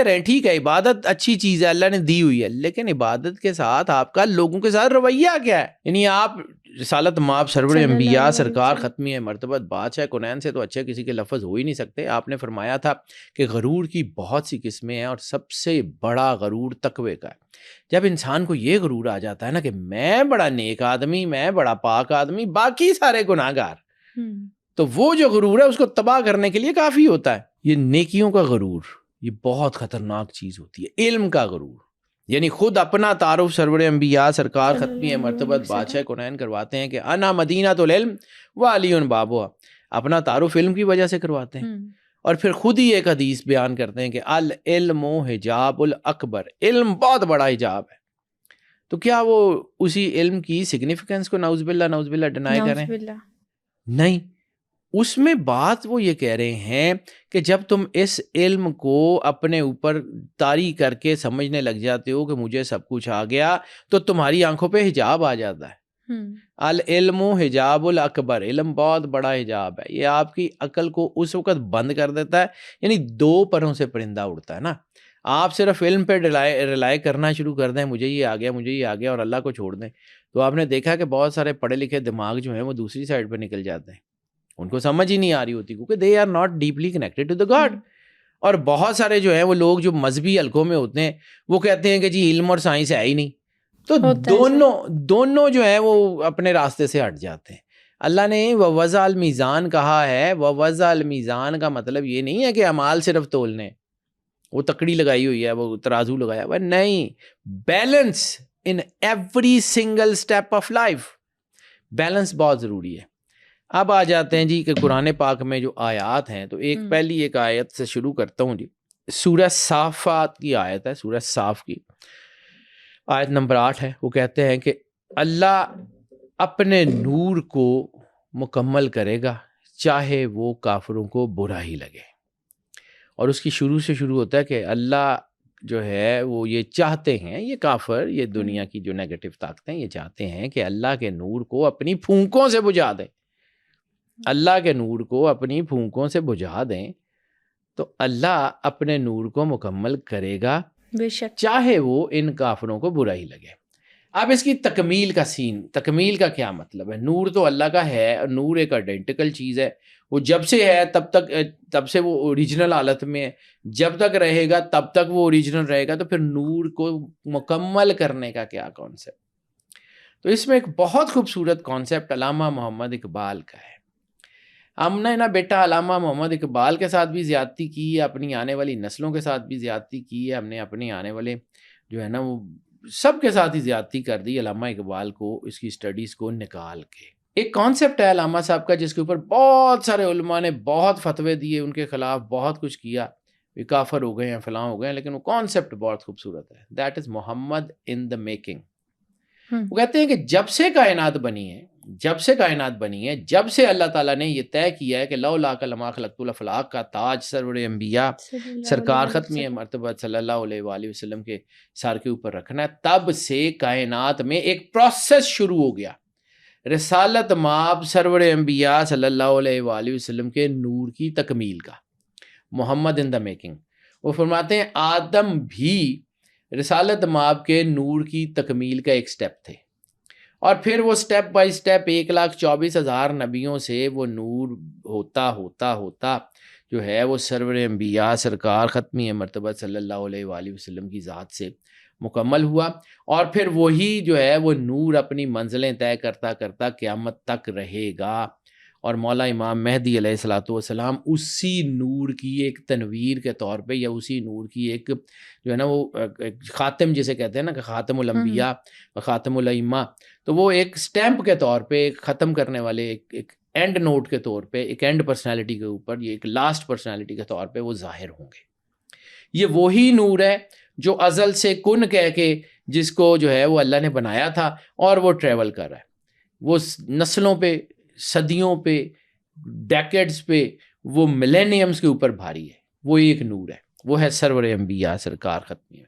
رہیں، ٹھیک ہے، عبادت اچھی چیز ہے، اللہ نے دی ہوئی ہے، لیکن عبادت کے ساتھ آپ کا لوگوں کے ساتھ رویہ کیا ہے؟ یعنی آپ رسالت مآب سرور انبیاء سرکار ختمی مرتبت بادشاہ کونین سے تو اچھے کسی کے لفظ ہو ہی نہیں سکتے. آپ نے فرمایا تھا کہ غرور کی بہت سی قسمیں ہیں اور سب سے بڑا غرور تقوی کا ہے. جب انسان کو یہ غرور آ جاتا ہے نا کہ میں بڑا نیک آدمی، میں بڑا پاک آدمی، باقی سارے گناہ گار، تو وہ جو غرور ہے اس کو تباہ کرنے کے لیے کافی ہوتا ہے. یہ نیکیوں کا غرور یہ بہت خطرناک چیز ہوتی ہے. علم کا غرور، یعنی خود اپنا تعارف سرور انبیاء سرکار ختمی مرتبت بادشاہ کونین کرواتے ہیں کہ انا مدینۃ العلم وعلی بابها، اپنا تعارف علم کی وجہ سے کرواتے ہیں، اور پھر خود ہی ایک حدیث بیان کرتے ہیں کہ العلم حجاب الاکبر، علم بہت بڑا حجاب ہے. تو کیا وہ اسی علم کی سگنیفیکنس کو نعوذ باللہ ڈینائی کریں؟ نہیں. اس میں بات وہ یہ کہہ رہے ہیں کہ جب تم اس علم کو اپنے اوپر طاری کر کے سمجھنے لگ جاتے ہو کہ مجھے سب کچھ آ گیا، تو تمہاری آنکھوں پہ حجاب آ جاتا ہے. العلم حجاب الاکبر، علم بہت بڑا حجاب ہے. یہ آپ کی عقل کو اس وقت بند کر دیتا ہے، یعنی دو پروں سے پرندہ اڑتا ہے نا. آپ صرف علم پہ ریلائی کرنا شروع کر دیں، مجھے یہ آ گیا اور اللہ کو چھوڑ دیں، تو آپ نے دیکھا کہ بہت سارے پڑھے لکھے دماغ جو ہیں وہ دوسری سائڈ پہ نکل جاتے ہیں. ان کو سمجھ ہی نہیں آ رہی ہوتی کیونکہ they are not deeply connected to the God. اور بہت سارے جو ہیں وہ لوگ جو مذہبی حلقوں میں ہوتے ہیں وہ کہتے ہیں کہ جی علم اور سائنس ہے ہی نہیں، تو دونوں جو ہیں وہ اپنے راستے سے ہٹ جاتے ہیں. اللہ نے ووضع المیزان کہا ہے، ووضع المیزان کا مطلب یہ نہیں ہے کہ اعمال صرف تولنے، وہ تکڑی لگائی ہوئی ہے، وہ ترازو لگایا ہوا ہے، نہیں. Balance in every single step of life. Balance بہت ضروری ہے. اب آ جاتے ہیں جی کہ قرآن پاک میں جو آیات ہیں, تو پہلی ایک آیت سے شروع کرتا ہوں جی. سورہ صافات کی آیت ہے, سورہ صاف کی آیت نمبر 8 ہے. وہ کہتے ہیں کہ اللہ اپنے نور کو مکمل کرے گا چاہے وہ کافروں کو برا ہی لگے. اور اس کی شروع سے شروع ہوتا ہے کہ اللہ جو ہے وہ یہ چاہتے ہیں, یہ کافر, یہ دنیا کی جو نیگیٹو طاقتیں یہ چاہتے ہیں کہ اللہ کے نور کو اپنی پھونکوں سے بجھا دیں. اللہ کے نور کو اپنی پھونکوں سے بجھا دیں تو اللہ اپنے نور کو مکمل کرے گا بے شک, چاہے وہ ان کافروں کو برا ہی لگے. اب اس کی تکمیل کا سین, تکمیل کا کیا مطلب ہے؟ نور تو اللہ کا ہے, اور نور ایک آئیڈینٹیکل چیز ہے, وہ جب سے ہے تب سے وہ اوریجنل حالت میں ہے, جب تک رہے گا تب تک وہ اوریجنل رہے گا. تو پھر نور کو مکمل کرنے کا کیا کانسیپٹ؟ تو اس میں ایک بہت خوبصورت کانسیپٹ علامہ محمد اقبال کا ہے. ہم نے نا بیٹا علامہ محمد اقبال کے ساتھ بھی زیادتی کی ہے, اپنی آنے والی نسلوں کے ساتھ بھی زیادتی کی ہے, ہم نے اپنی آنے والے جو ہے نا وہ سب کے ساتھ ہی زیادتی کر دی علامہ اقبال کو, اس کی اسٹڈیز کو نکال کے. ایک کانسیپٹ ہے علامہ صاحب کا جس کے اوپر بہت سارے علماء نے بہت فتوے دیے, ان کے خلاف بہت کچھ کیا, یہ کافر ہو گئے ہیں, فلاں ہو گئے ہیں, لیکن وہ کانسیپٹ بہت خوبصورت ہے. That is Muhammad in the making. وہ کہتے ہیں کہ جب سے کائنات بنی ہے, جب سے اللہ تعالیٰ نے یہ طے کیا ہے کہ لولا لما خلقت الافلاق کا تاج سرور انبیاء سرکار ختمی مرتبہ صلی اللہ علیہ وآلہ وسلم کے سر کے اوپر رکھنا ہے, تب سے کائنات میں ایک پروسیس شروع ہو گیا رسالت مآب سرور انبیاء صلی اللہ علیہ وآلہ وسلم کے نور کی تکمیل کا. محمد ان دا میکنگ. وہ فرماتے ہیں آدم بھی رسالت مآب کے نور کی تکمیل کا ایک سٹیپ تھے, اور پھر وہ سٹیپ بائی سٹیپ 1,24,000 نبیوں سے وہ نور ہوتا جو ہے وہ سرور انبیاء سرکار ختمی مرتبہ صلی اللہ علیہ وآلہ وسلم کی ذات سے مکمل ہوا, اور پھر وہی جو ہے وہ نور اپنی منزلیں طے کرتا قیامت تک رہے گا. اور مولا امام مہدی علیہ الصلوۃ والسلام اسی نور کی ایک تنویر کے طور پہ, یا اسی نور کی ایک جو ہے نا وہ خاتم جسے کہتے ہیں نا کہ خاتم الانبیاء و خاتم الائمہ, تو وہ ایک سٹیمپ کے طور پہ, ایک ختم کرنے والے ایک اینڈ نوٹ کے طور پہ, ایک اینڈ پرسنالٹی کے اوپر, یہ ایک لاسٹ پرسنالٹی کے طور پہ وہ ظاہر ہوں گے. یہ وہی نور ہے جو ازل سے کن کہہ کے جس کو جو ہے وہ اللہ نے بنایا تھا, اور وہ ٹریول کر رہا ہے, وہ نسلوں پہ, صدیوں پہ, ڈیکیڈز پہ, وہ ملینیمز کے اوپر بھاری ہے. وہ ایک نور ہے, وہ ہے سرور انبیاء سرکار ختمی.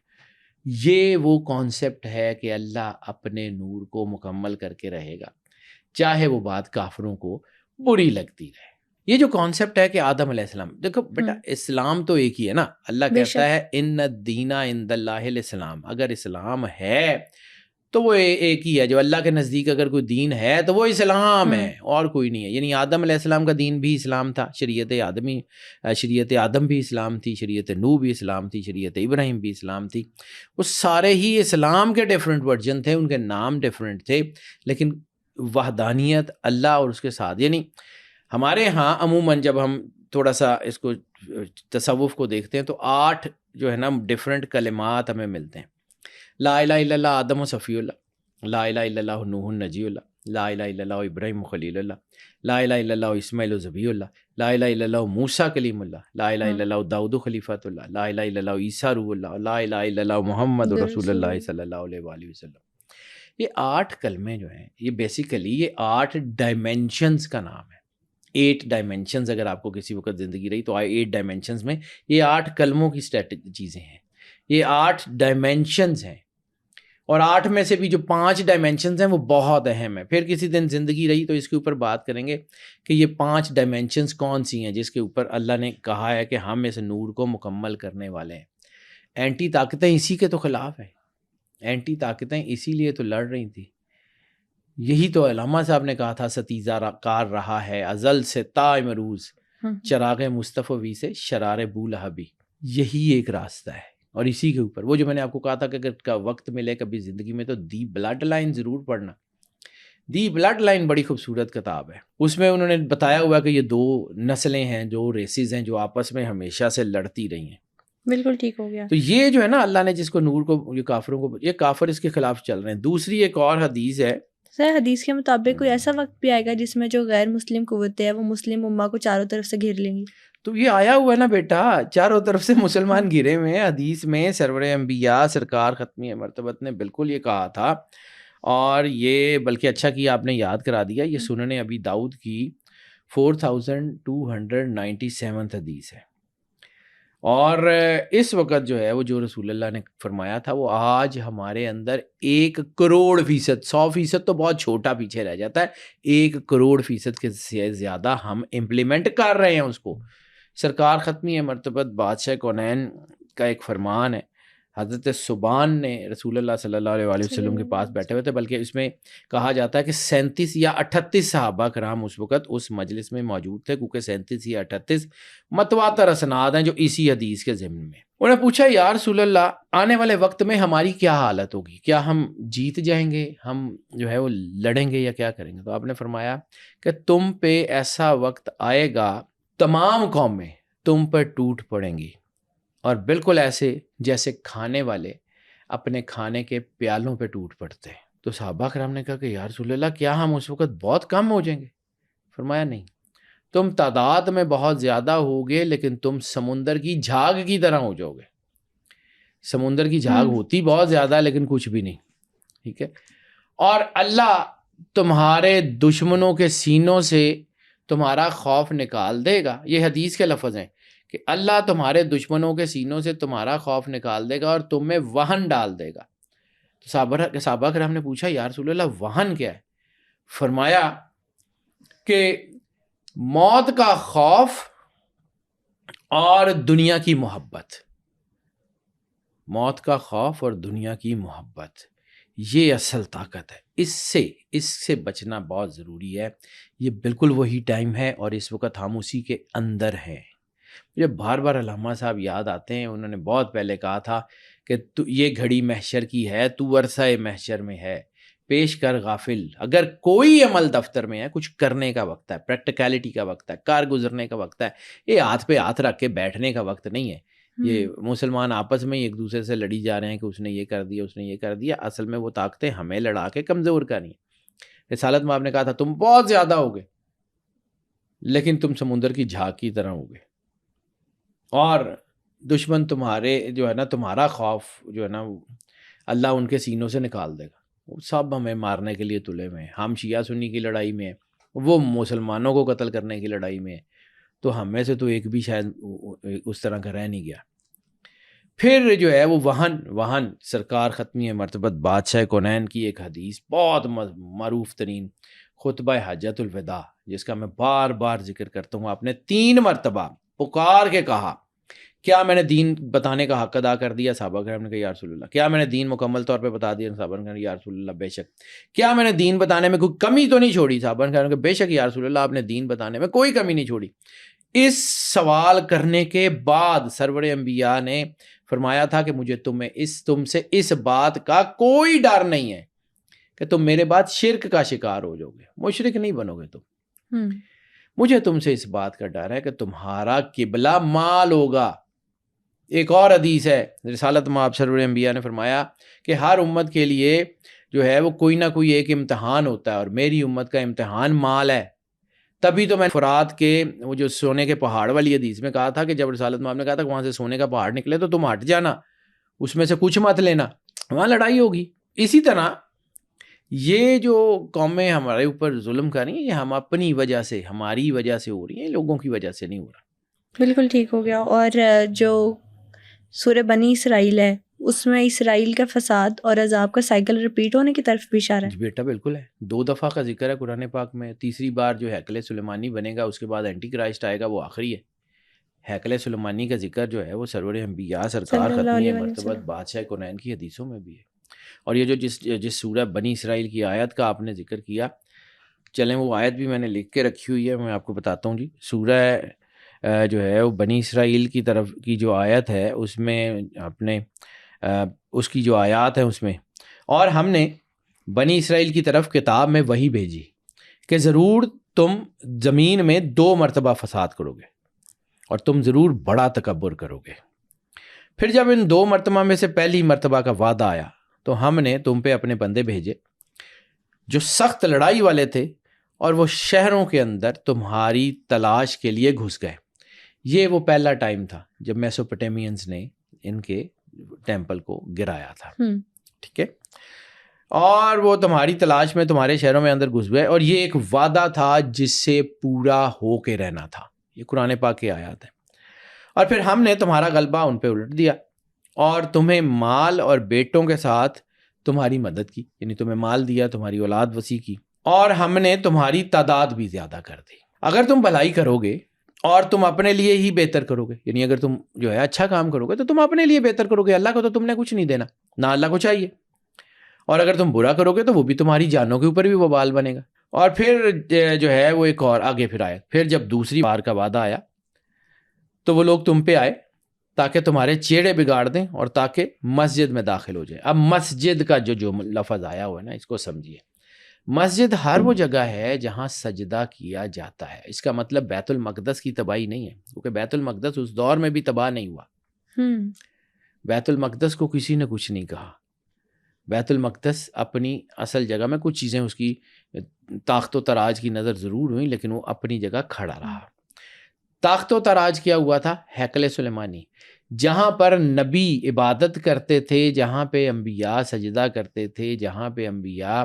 یہ وہ کانسیپٹ ہے کہ اللہ اپنے نور کو مکمل کر کے رہے گا چاہے وہ بات کافروں کو بری لگتی رہے. یہ جو کانسیپٹ ہے کہ آدم علیہ السلام, دیکھو بیٹا اسلام تو ایک ہی ہے نا. اللہ کہتا ہے ان الدین عند اللہ الاسلام. اگر اسلام ہے تو وہ ایک ہی ہے, جو اللہ کے نزدیک اگر کوئی دین ہے تو وہ اسلام ہے, اور کوئی نہیں ہے. یعنی آدم علیہ السلام کا دین بھی اسلام تھا, شریعت آدم بھی اسلام تھی, شریعت نوح بھی اسلام تھی, شریعت ابراہیم بھی اسلام تھی. وہ سارے ہی اسلام کے ڈیفرنٹ ورژن تھے, ان کے نام ڈیفرنٹ تھے, لیکن وحدانیت اللہ اور اس کے ساتھ. یعنی ہمارے ہاں عموماً جب ہم تھوڑا سا اس کو تصوف کو دیکھتے ہیں تو 8 جو ہے نا ڈیفرنٹ کلمات ہمیں ملتے ہیں. لا الہ الا اللہ آدم و صفی اللہ, لا الہ الا اللہ نوح نجی اللہ, لا الہ الا اللہ ابراہیم خلیل اللہ, لا الہ الا اللہ اسماعیل ذبیح اللہ, لا الہ الا اللہ موسیٰ کلیم اللہ, لا الہ الا اللہ داؤد خلیفۃ اللہ, لا الہ الا اللہ عیسیٰ روح اللہ, لا الہ الا اللہ محمد رسول اللہ صلی اللہ علیہ وآلہ وسلم. یہ 8 کلمے جو ہیں یہ بیسیکلی یہ 8 ڈائمینشنز کا نام ہے. 8 ڈائمینشنز, اگر آپ کو کسی وقت زندگی رہی تو 8 ڈائمینشنز میں یہ 8 کلموں کی چیزیں ہیں, یہ 8 ڈائمینشنز ہیں. اور 8 میں سے بھی جو 5 ڈائمینشنز ہیں وہ بہت اہم ہیں. پھر کسی دن زندگی رہی تو اس کے اوپر بات کریں گے کہ یہ 5 ڈائمینشنز کون سی ہیں جس کے اوپر اللہ نے کہا ہے کہ ہم اس نور کو مکمل کرنے والے ہیں. اینٹی طاقتیں اسی کے تو خلاف ہیں, اینٹی طاقتیں اسی لیے تو لڑ رہی تھیں. یہی تو علامہ صاحب نے کہا تھا ستیزہ کار رہا ہے ازل سے تا امروز, چراغ مصطفی سے شرار بولہبی. یہی ایک راستہ ہے, اور اسی کے اوپر وہ جو میں نے آپ کو کہا تھا کہ اگر کا وقت ملے کبھی زندگی میں تو دی بلڈ لائن ضرور پڑھنا. دی بلڈ لائن بڑی خوبصورت کتاب ہے. اس میں انہوں نے بتایا ہوا کہ یہ 2 نسلیں ہیں, 2 ریسز ہیں جو آپس میں ہمیشہ سے لڑتی رہی ہیں. بالکل ٹھیک ہو گیا. تو یہ جو ہے نا اللہ نے جس کو نور کو، یہ کافروں کو، یہ کافر اس کے خلاف چل رہے ہیں. دوسری ایک اور حدیث ہے سر حدیث کے مطابق کوئی ایسا وقت بھی آئے گا جس میں جو غیر مسلم قوتیں ہیں وہ مسلم امہ کو چاروں طرف سے گھیر لیں گی. تو یہ آیا ہوا ہے نا بیٹا، چاروں طرف سے مسلمان گھرے ہوئے ہیں. حدیث میں سرور انبیاء سرکار ختمی مرتبت نے بالکل یہ کہا تھا. اور یہ بلکہ اچھا کیا آپ نے یاد کرا دیا، یہ سنن ابی داؤد کی 4297 حدیث ہے. اور اس وقت جو ہے وہ جو رسول اللہ نے فرمایا تھا وہ آج ہمارے اندر 1,00,00,000%، 100% تو بہت چھوٹا پیچھے رہ جاتا ہے، 1,00,00,000% کے سے زیادہ ہم امپلیمنٹ کر رہے ہیں اس کو. سرکار ختمی مرتبت بادشاہ کونین کا ایک فرمان ہے. حضرت سبحان نے رسول اللہ صلی اللہ علیہ وآلہ وسلم کے پاس بیٹھے ہوئے تھے، بلکہ اس میں کہا جاتا ہے کہ 37 یا 38 صحابہ کرام اس وقت اس مجلس میں موجود تھے، کیونکہ 37 یا 38 متواتر اسناد ہیں جو اسی حدیث کے ضمن میں. انہوں نے پوچھا یا رسول اللہ آنے والے وقت میں ہماری کیا حالت ہوگی، کیا ہم جیت جائیں گے، ہم جو ہے وہ لڑیں گے یا کیا کریں گے؟ تو آپ نے فرمایا کہ تم پہ ایسا وقت آئے گا تمام قومیں تم پر ٹوٹ پڑیں گی، اور بالکل ایسے جیسے کھانے والے اپنے کھانے کے پیالوں پہ ٹوٹ پڑتے ہیں. تو صحابہ کرام نے کہا کہ یا رسول اللہ کیا ہم اس وقت بہت کم ہو جائیں گے؟ فرمایا نہیں، تم تعداد میں بہت زیادہ ہوگے لیکن تم سمندر کی جھاگ کی طرح ہو جاؤ گے. سمندر کی جھاگ ہوتی بہت زیادہ لیکن کچھ بھی نہیں، ٹھیک ہے. اور اللہ تمہارے دشمنوں کے سینوں سے تمہارا خوف نکال دے گا. یہ حدیث کے لفظ ہیں کہ اللہ تمہارے دشمنوں کے سینوں سے تمہارا خوف نکال دے گا اور تم میں وہن ڈال دے گا. صحابہ کرام نے پوچھا یا رسول اللہ وہن کیا ہے؟ فرمایا کہ موت کا خوف اور دنیا کی محبت. موت کا خوف اور دنیا کی محبت یہ اصل طاقت ہے. اس سے بچنا بہت ضروری ہے. یہ بالکل وہی ٹائم ہے اور اس وقت ہم اسی کے اندر ہیں. مجھے بار بار علامہ صاحب یاد آتے ہیں، انہوں نے بہت پہلے کہا تھا کہ یہ گھڑی محشر کی ہے، تو عرصہ محشر میں ہے، پیش کر غافل. اگر کوئی عمل دفتر میں ہے، کچھ کرنے کا وقت ہے، پریکٹیکلٹی کا وقت ہے، کار گزرنے کا وقت ہے. یہ ہاتھ پہ ہاتھ رکھ کے بیٹھنے کا وقت نہیں ہے. یہ مسلمان آپس میں ایک دوسرے سے لڑی جا رہے ہیں کہ اس نے یہ کر دیا، اس نے یہ کر دیا. اصل میں وہ طاقتیں ہمیں لڑا کے کمزور کرنی ہیں. رسالت میں آپ نے کہا تھا تم بہت زیادہ ہوگے لیکن تم سمندر کی جھاگ کی طرح ہوگے، اور دشمن تمہارے جو ہے نا، تمہارا خوف جو ہے نا اللہ ان کے سینوں سے نکال دے گا. وہ سب ہمیں مارنے کے لیے تلے ہوئے ہیں. ہم شیعہ سنی کی لڑائی میں ہیں، وہ مسلمانوں کو قتل کرنے کی لڑائی میں ہیں. تو ہم میں سے تو ایک بھی شاید اس طرح کا رہ نہیں گیا. پھر جو ہے وہ وہن سرکار ختمی مرتبت بادشاہ کونین کی ایک حدیث بہت معروف ترین خطبہ حجۃ الوداع، جس کا میں بار بار ذکر کرتا ہوں. آپ نے 3 مرتبہ پکار کے کہا کیا میں نے دین بتانے کا حق ادا کر دیا؟ صحابہ کرام نے کہا یا رسول اللہ. کیا میں نے دین مکمل طور پہ بتا دیا؟ صحابہ نے کہا یا رسول اللہ بے شک. کیا میں نے دین بتانے میں کوئی کمی تو نہیں چھوڑی؟ صحابہ نے کہا بے شک یا رسول اللہ آپ نے دین بتانے میں کوئی کمی نہیں چھوڑی. اس سوال کرنے کے بعد سرور انبیاء نے فرمایا تھا کہ مجھے تم سے اس بات کا کوئی ڈر نہیں ہے کہ تم میرے بعد شرک کا شکار ہو جاؤ گے، مشرک نہیں بنو گے تم. مجھے تم سے اس بات کا ڈر ہے کہ تمہارا قبلہ مال ہوگا. ایک اور حدیث ہے رسالت میں آپ سرور انبیاء نے فرمایا کہ ہر امت کے لیے جو ہے وہ کوئی نہ کوئی ایک امتحان ہوتا ہے، اور میری امت کا امتحان مال ہے. تبھی تو میں فرات کے وہ جو سونے کے پہاڑ والی حدیث میں کہا تھا کہ جب رسالت میں آپ نے کہا تھا کہ وہاں سے سونے کا پہاڑ نکلے تو تم ہٹ جانا، اس میں سے کچھ مت لینا، وہاں لڑائی ہوگی. اسی طرح یہ جو قومیں ہمارے اوپر ظلم کر رہی ہیں یہ ہم اپنی وجہ سے، ہماری وجہ سے ہو رہی ہیں، لوگوں کی وجہ سے نہیں ہو رہا. بالکل ٹھیک ہو گیا. اور جو سورہ بنی اسرائیل ہے اس میں اسرائیل کا فساد اور عذاب کا سائیکل ریپیٹ ہونے کی طرف بھی اشارہ ہے. بیٹا بالکل ہے. 2 دفعہ کا ذکر ہے قرآن پاک میں. تیسری بار جو ہیکل سلیمانی بنے گا، اس کے بعد اینٹی کرائسٹ آئے گا، وہ آخری ہے. ہیکل سلیمانی کا ذکر جو ہے وہ سرور انبیاء سرکار ختمی مرتبت بادشاہ کونین کی حدیثوں میں بھی ہے. اور یہ جو جس سورہ بنی اسرائیل کی آیت کا آپ نے ذکر کیا، چلیں وہ آیت بھی میں نے لکھ کے رکھی ہوئی ہے، میں آپ کو بتاتا ہوں جی. سورہ جو ہے وہ بنی اسرائیل کی طرف کی جو آیت ہے اس میں اپنے اس کی جو آیات ہیں اس میں، اور ہم نے بنی اسرائیل کی طرف کتاب میں وحی بھیجی کہ ضرور تم زمین میں 2 مرتبہ فساد کرو گے اور تم ضرور بڑا تکبر کرو گے. پھر جب ان 2 مرتبہ میں سے پہلی مرتبہ کا وعدہ آیا تو ہم نے تم پہ اپنے بندے بھیجے جو سخت لڑائی والے تھے اور وہ شہروں کے اندر تمہاری تلاش کے لیے گھس گئے. یہ وہ پہلا ٹائم تھا جب میسوپوٹیمینز نے ان کے ٹیمپل کو گرایا تھا. ٹھیک ہے, اور وہ تمہاری تلاش میں تمہارے شہروں میں اندر گھس گئے, اور یہ ایک وعدہ تھا جس سے پورا ہو کے رہنا تھا. یہ قرآن پاک کی آیات ہے. اور پھر ہم نے تمہارا غلبہ ان پہ الٹ دیا اور تمہیں مال اور بیٹوں کے ساتھ تمہاری مدد کی, یعنی تمہیں مال دیا, تمہاری اولاد وسیع کی, اور ہم نے تمہاری تعداد بھی زیادہ کر دی. اگر تم بھلائی کرو گے اور تم اپنے لیے ہی بہتر کرو گے, یعنی اگر تم جو ہے اچھا کام کرو گے تو تم اپنے لیے بہتر کرو گے, اللہ کو تو تم نے کچھ نہیں دینا, نہ اللہ کو چاہیے. اور اگر تم برا کرو گے تو وہ بھی تمہاری جانوں کے اوپر بھی وبال بنے گا. اور پھر جو ہے وہ ایک اور آگے پھر آیا, پھر جب دوسری بار کا وعدہ آیا تو وہ لوگ تم پہ آئے تاکہ تمہارے چیڑے بگاڑ دیں اور تاکہ مسجد میں داخل ہو جائے. اب مسجد کا جو لفظ آیا ہوا ہے نا, اس کو سمجھیے. مسجد ہر وہ جگہ ہے جہاں سجدہ کیا جاتا ہے. اس کا مطلب بیت المقدس کی تباہی نہیں ہے, کیونکہ بیت المقدس اس دور میں بھی تباہ نہیں ہوا. بیت المقدس کو کسی نے کچھ نہیں کہا. بیت المقدس اپنی اصل جگہ میں, کچھ چیزیں اس کی طاقت و تراج کی نظر ضرور ہوئیں لیکن وہ اپنی جگہ کھڑا رہا. طاقت و تراج کیا ہوا تھا ہیکل سلیمانی, جہاں پر نبی عبادت کرتے تھے, جہاں پہ انبیاء سجدہ کرتے تھے, جہاں پہ انبیاء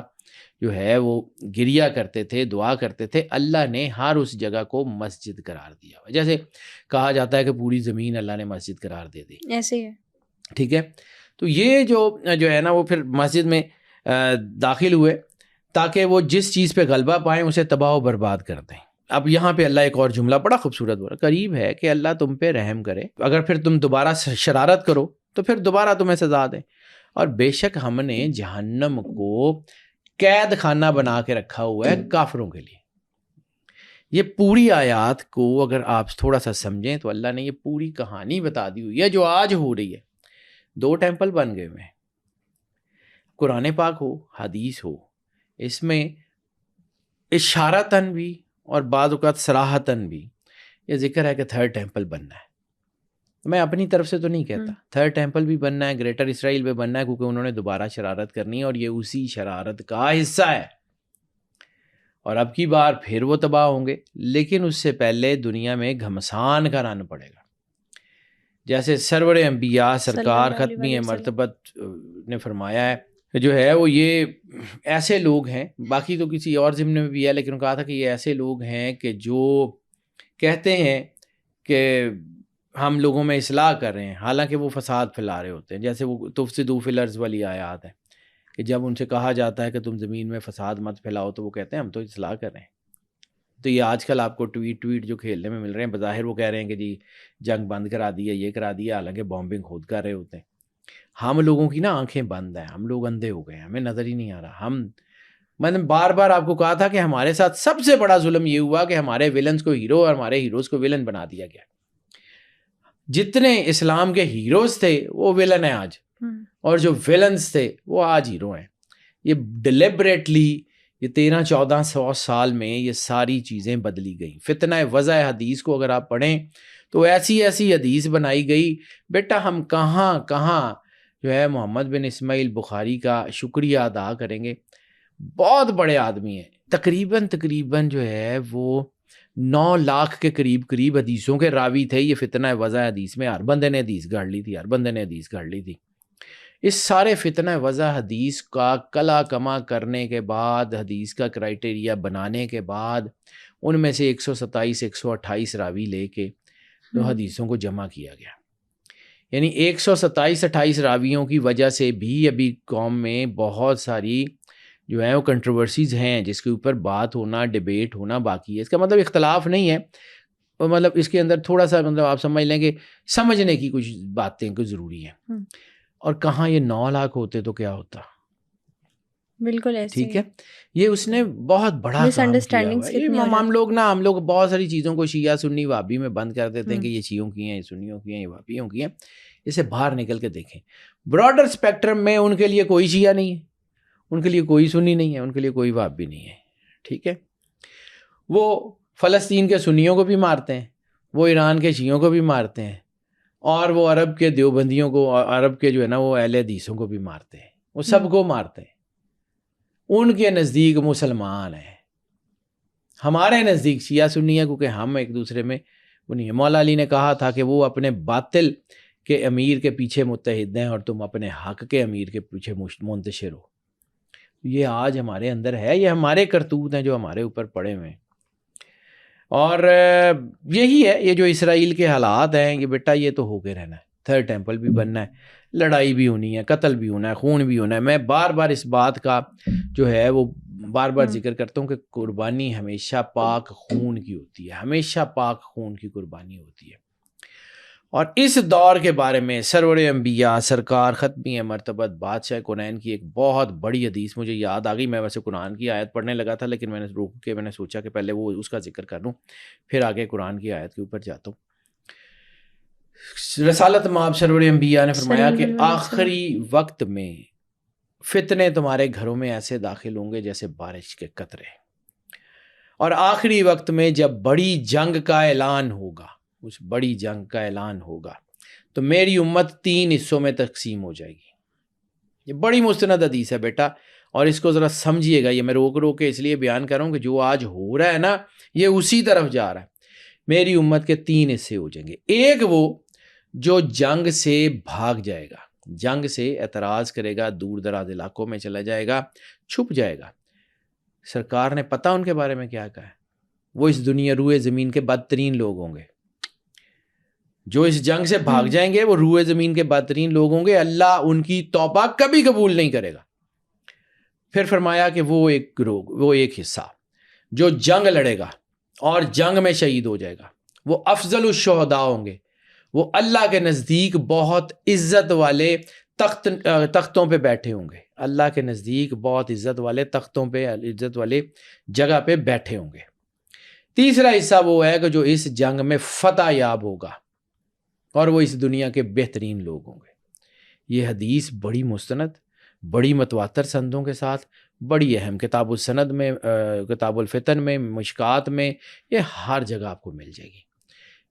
جو ہے وہ گریا کرتے تھے, دعا کرتے تھے. اللہ نے ہر اس جگہ کو مسجد قرار دیا. جیسے کہا جاتا ہے کہ پوری زمین اللہ نے مسجد قرار دے دی, ایسے ہے. ٹھیک ہے, تو یہ جو ہے نا وہ پھر مسجد میں داخل ہوئے تاکہ وہ جس چیز پہ غلبہ پائیں اسے تباہ و برباد کر دیں. اب یہاں پہ اللہ ایک اور جملہ بڑا خوبصورت بولا, قریب ہے کہ اللہ تم پہ رحم کرے, اگر پھر تم دوبارہ شرارت کرو تو پھر دوبارہ تمہیں سزا دیں. اور بے شک ہم نے جہنم کو قید خانہ بنا کے رکھا ہوا ہے کافروں کے لیے. یہ پوری آیات کو اگر آپ تھوڑا سا سمجھیں تو اللہ نے یہ پوری کہانی بتا دی ہوئی ہے جو آج ہو رہی ہے. 2 ٹیمپل بن گئے ہوئے ہیں, قرآن پاک ہو حدیث ہو, اس میں اشارتاً بھی اور بعض اوقات صراحتاً بھی یہ ذکر ہے کہ 3rd ٹیمپل بننا ہے. میں اپنی طرف سے تو نہیں کہتا, 3rd ٹیمپل بھی بننا ہے, گریٹر اسرائیل بھی بننا ہے, کیونکہ انہوں نے دوبارہ شرارت کرنی ہے اور یہ اسی شرارت کا حصہ ہے. اور اب کی بار پھر وہ تباہ ہوں گے, لیکن اس سے پہلے دنیا میں گھمسان کرانا پڑے گا. جیسے سرور انبیاء سرکار ختمی مرتبت نے فرمایا ہے جو ہے وہ یہ ایسے لوگ ہیں, باقی تو کسی اور ضمن میں بھی ہے, لیکن کہا تھا کہ یہ ایسے لوگ ہیں کہ جو کہتے ہیں کہ ہم لوگوں میں اصلاح کر رہے ہیں, حالانکہ وہ فساد پھیلا رہے ہوتے ہیں. جیسے وہ تفسدوا فی الارض والی آیات ہیں کہ جب ان سے کہا جاتا ہے کہ تم زمین میں فساد مت پھیلاؤ تو وہ کہتے ہیں ہم تو اصلاح کر رہے ہیں. تو یہ آج کل آپ کو ٹویٹ جو کھیلنے میں مل رہے ہیں, بظاہر وہ کہہ رہے ہیں کہ جی جنگ بند کرا دیا, یہ کرا دیا, حالانکہ بامبنگ خود کر رہے ہوتے ہیں. ہم لوگوں کی نا آنکھیں بند ہیں, ہم لوگ اندھے ہو گئے ہیں, ہمیں نظر ہی نہیں آ رہا. میں نے بار بار آپ کو کہا تھا کہ ہمارے ساتھ سب سے بڑا ظلم یہ ہوا کہ ہمارے ویلنز کو ہیرو اور ہمارے ہیروز کو ویلن بنا دیا گیا. جتنے اسلام کے ہیروز تھے وہ ویلن ہیں آج, اور جو ویلنز تھے وہ آج ہیرو ہیں. یہ ڈیلیبریٹلی یہ 1300-1400 سال میں یہ ساری چیزیں بدلی گئیں. فتنہ وضع حدیث کو اگر آپ پڑھیں تو ایسی حدیث بنائی گئی, بیٹا ہم کہاں جو ہے محمد بن اسماعیل بخاری کا شکریہ ادا کریں گے. بہت بڑے آدمی ہیں, تقریباً جو ہے وہ 9 لاکھ کے قریب حدیثوں کے راوی تھے. یہ فتنہ وضع حدیث میں ہر بندے نے حدیث گھڑ لی تھی. اس سارے فتنہ وضع حدیث کا کلا کما کرنے کے بعد, حدیث کا کرائٹیریا بنانے کے بعد, ان میں سے 127-128 راوی لے کے تو حدیثوں کو جمع کیا گیا. یعنی 127-128 راویوں کی وجہ سے بھی ابھی قوم میں بہت ساری جو ہیں وہ کنٹروورسیز ہیں جس کے اوپر بات ہونا, ڈیبیٹ ہونا باقی ہے. اس کا مطلب اختلاف نہیں ہے, مطلب اس کے اندر تھوڑا سا مطلب آپ سمجھ لیں کہ سمجھنے کی کچھ باتیں کچھ ضروری ہیں. اور کہاں یہ 9 لاکھ ہوتے تو کیا ہوتا. بالکل ایسے, ٹھیک ہے. یہ اس نے بہت بڑا کام کیا ہوا. ہم لوگ بہت ساری چیزوں کو شیعہ سنی وہابی میں بند کر دیتے ہیں کہ یہ شیعوں کی ہیں, یہ سنیوں کی ہیں, یہ وہابیوں کی ہیں. اسے باہر نکل کے دیکھیں, براڈر اسپیکٹرم میں ان کے لیے کوئی شیعہ نہیں ہے, ان کے لیے کوئی سنی نہیں ہے, ان کے لیے کوئی وہابی نہیں ہے. ٹھیک ہے. وہ فلسطین کے سنیوں کو بھی مارتے ہیں, وہ ایران کے شیعوں کو بھی مارتے ہیں, اور وہ عرب کے دیوبندیوں کو، عرب کے جو ہے نا وہ اہل حدیثوں کو بھی مارتے ہیں، وہ سب کو مارتے ہیں. ان کے نزدیک مسلمان ہیں، ہمارے نزدیک شیعہ سنی ہے، کیونکہ ہم ایک دوسرے میں وہ نہیں ہے. مولا علی نے کہا تھا کہ وہ اپنے باطل کے امیر کے پیچھے متحد ہیں اور تم اپنے حق کے امیر کے پیچھے منتشر ہو. یہ آج ہمارے اندر ہے، یہ ہمارے کرتوت ہیں جو ہمارے اوپر پڑے ہوئے ہیں. اور یہی ہے یہ جو اسرائیل کے حالات ہیں، یہ بیٹا یہ تو ہو کے رہنا ہے. تھرڈ ٹیمپل بھی بننا ہے، لڑائی بھی ہونی ہے، قتل بھی ہونا ہے، خون بھی ہونا ہے. میں بار بار اس بات کا جو ہے وہ بار بار ذکر کرتا ہوں کہ قربانی ہمیشہ پاک خون کی ہوتی ہے، ہمیشہ پاک خون کی قربانی ہوتی ہے. اور اس دور کے بارے میں سرور انبیاء سرکار ختمی مرتبت بادشاہ کونین کی ایک بہت بڑی حدیث مجھے یاد آ گئی. میں ویسے قرآن کی آیت پڑھنے لگا تھا، لیکن میں نے روک کے میں نے سوچا کہ پہلے وہ اس کا ذکر کر لوں، پھر آگے قرآن کی آیت کے اوپر جاتا ہوں. رسالت مآب سرور انبیاء نے فرمایا کہ آخری وقت میں فتنے تمہارے گھروں میں ایسے داخل ہوں گے جیسے بارش کے قطرے، اور آخری وقت میں جب بڑی جنگ کا اعلان ہوگا، اس بڑی جنگ کا اعلان ہوگا تو میری امت 3 حصوں میں تقسیم ہو جائے گی. یہ بڑی مستند حدیث ہے بیٹا، اور اس کو ذرا سمجھیے گا. یہ میں روک کے اس لیے بیان کر رہا ہوں کہ جو آج ہو رہا ہے نا یہ اسی طرف جا رہا ہے. میری امت کے 3 حصے ہو جائیں گے. ایک وہ جو جنگ سے بھاگ جائے گا، جنگ سے اعتراض کرے گا، دور دراز علاقوں میں چلا جائے گا، چھپ جائے گا. سرکار نے پتہ ان کے بارے میں کیا کہا ہے؟ وہ اس دنیا روئے زمین کے بدترین لوگ ہوں گے. جو اس جنگ سے بھاگ جائیں گے وہ روئے زمین کے بدترین لوگ ہوں گے. اللہ ان کی توبہ کبھی قبول نہیں کرے گا. پھر فرمایا کہ وہ ایک گروہ، وہ ایک حصہ جو جنگ لڑے گا اور جنگ میں شہید ہو جائے گا، وہ افضل الشہداء ہوں گے. وہ اللہ کے نزدیک بہت عزت والے تختوں پہ بیٹھے ہوں گے. اللہ کے نزدیک بہت عزت والے تختوں پہ، عزت والے جگہ پہ بیٹھے ہوں گے. تیسرا حصہ وہ ہے کہ جو اس جنگ میں فتح یاب ہوگا اور وہ اس دنیا کے بہترین لوگ ہوں گے. یہ حدیث بڑی مستند، بڑی متواتر سندوں کے ساتھ، بڑی اہم کتاب السند میں، کتاب الفتن میں، مشکات میں، یہ ہر جگہ آپ کو مل جائے گی.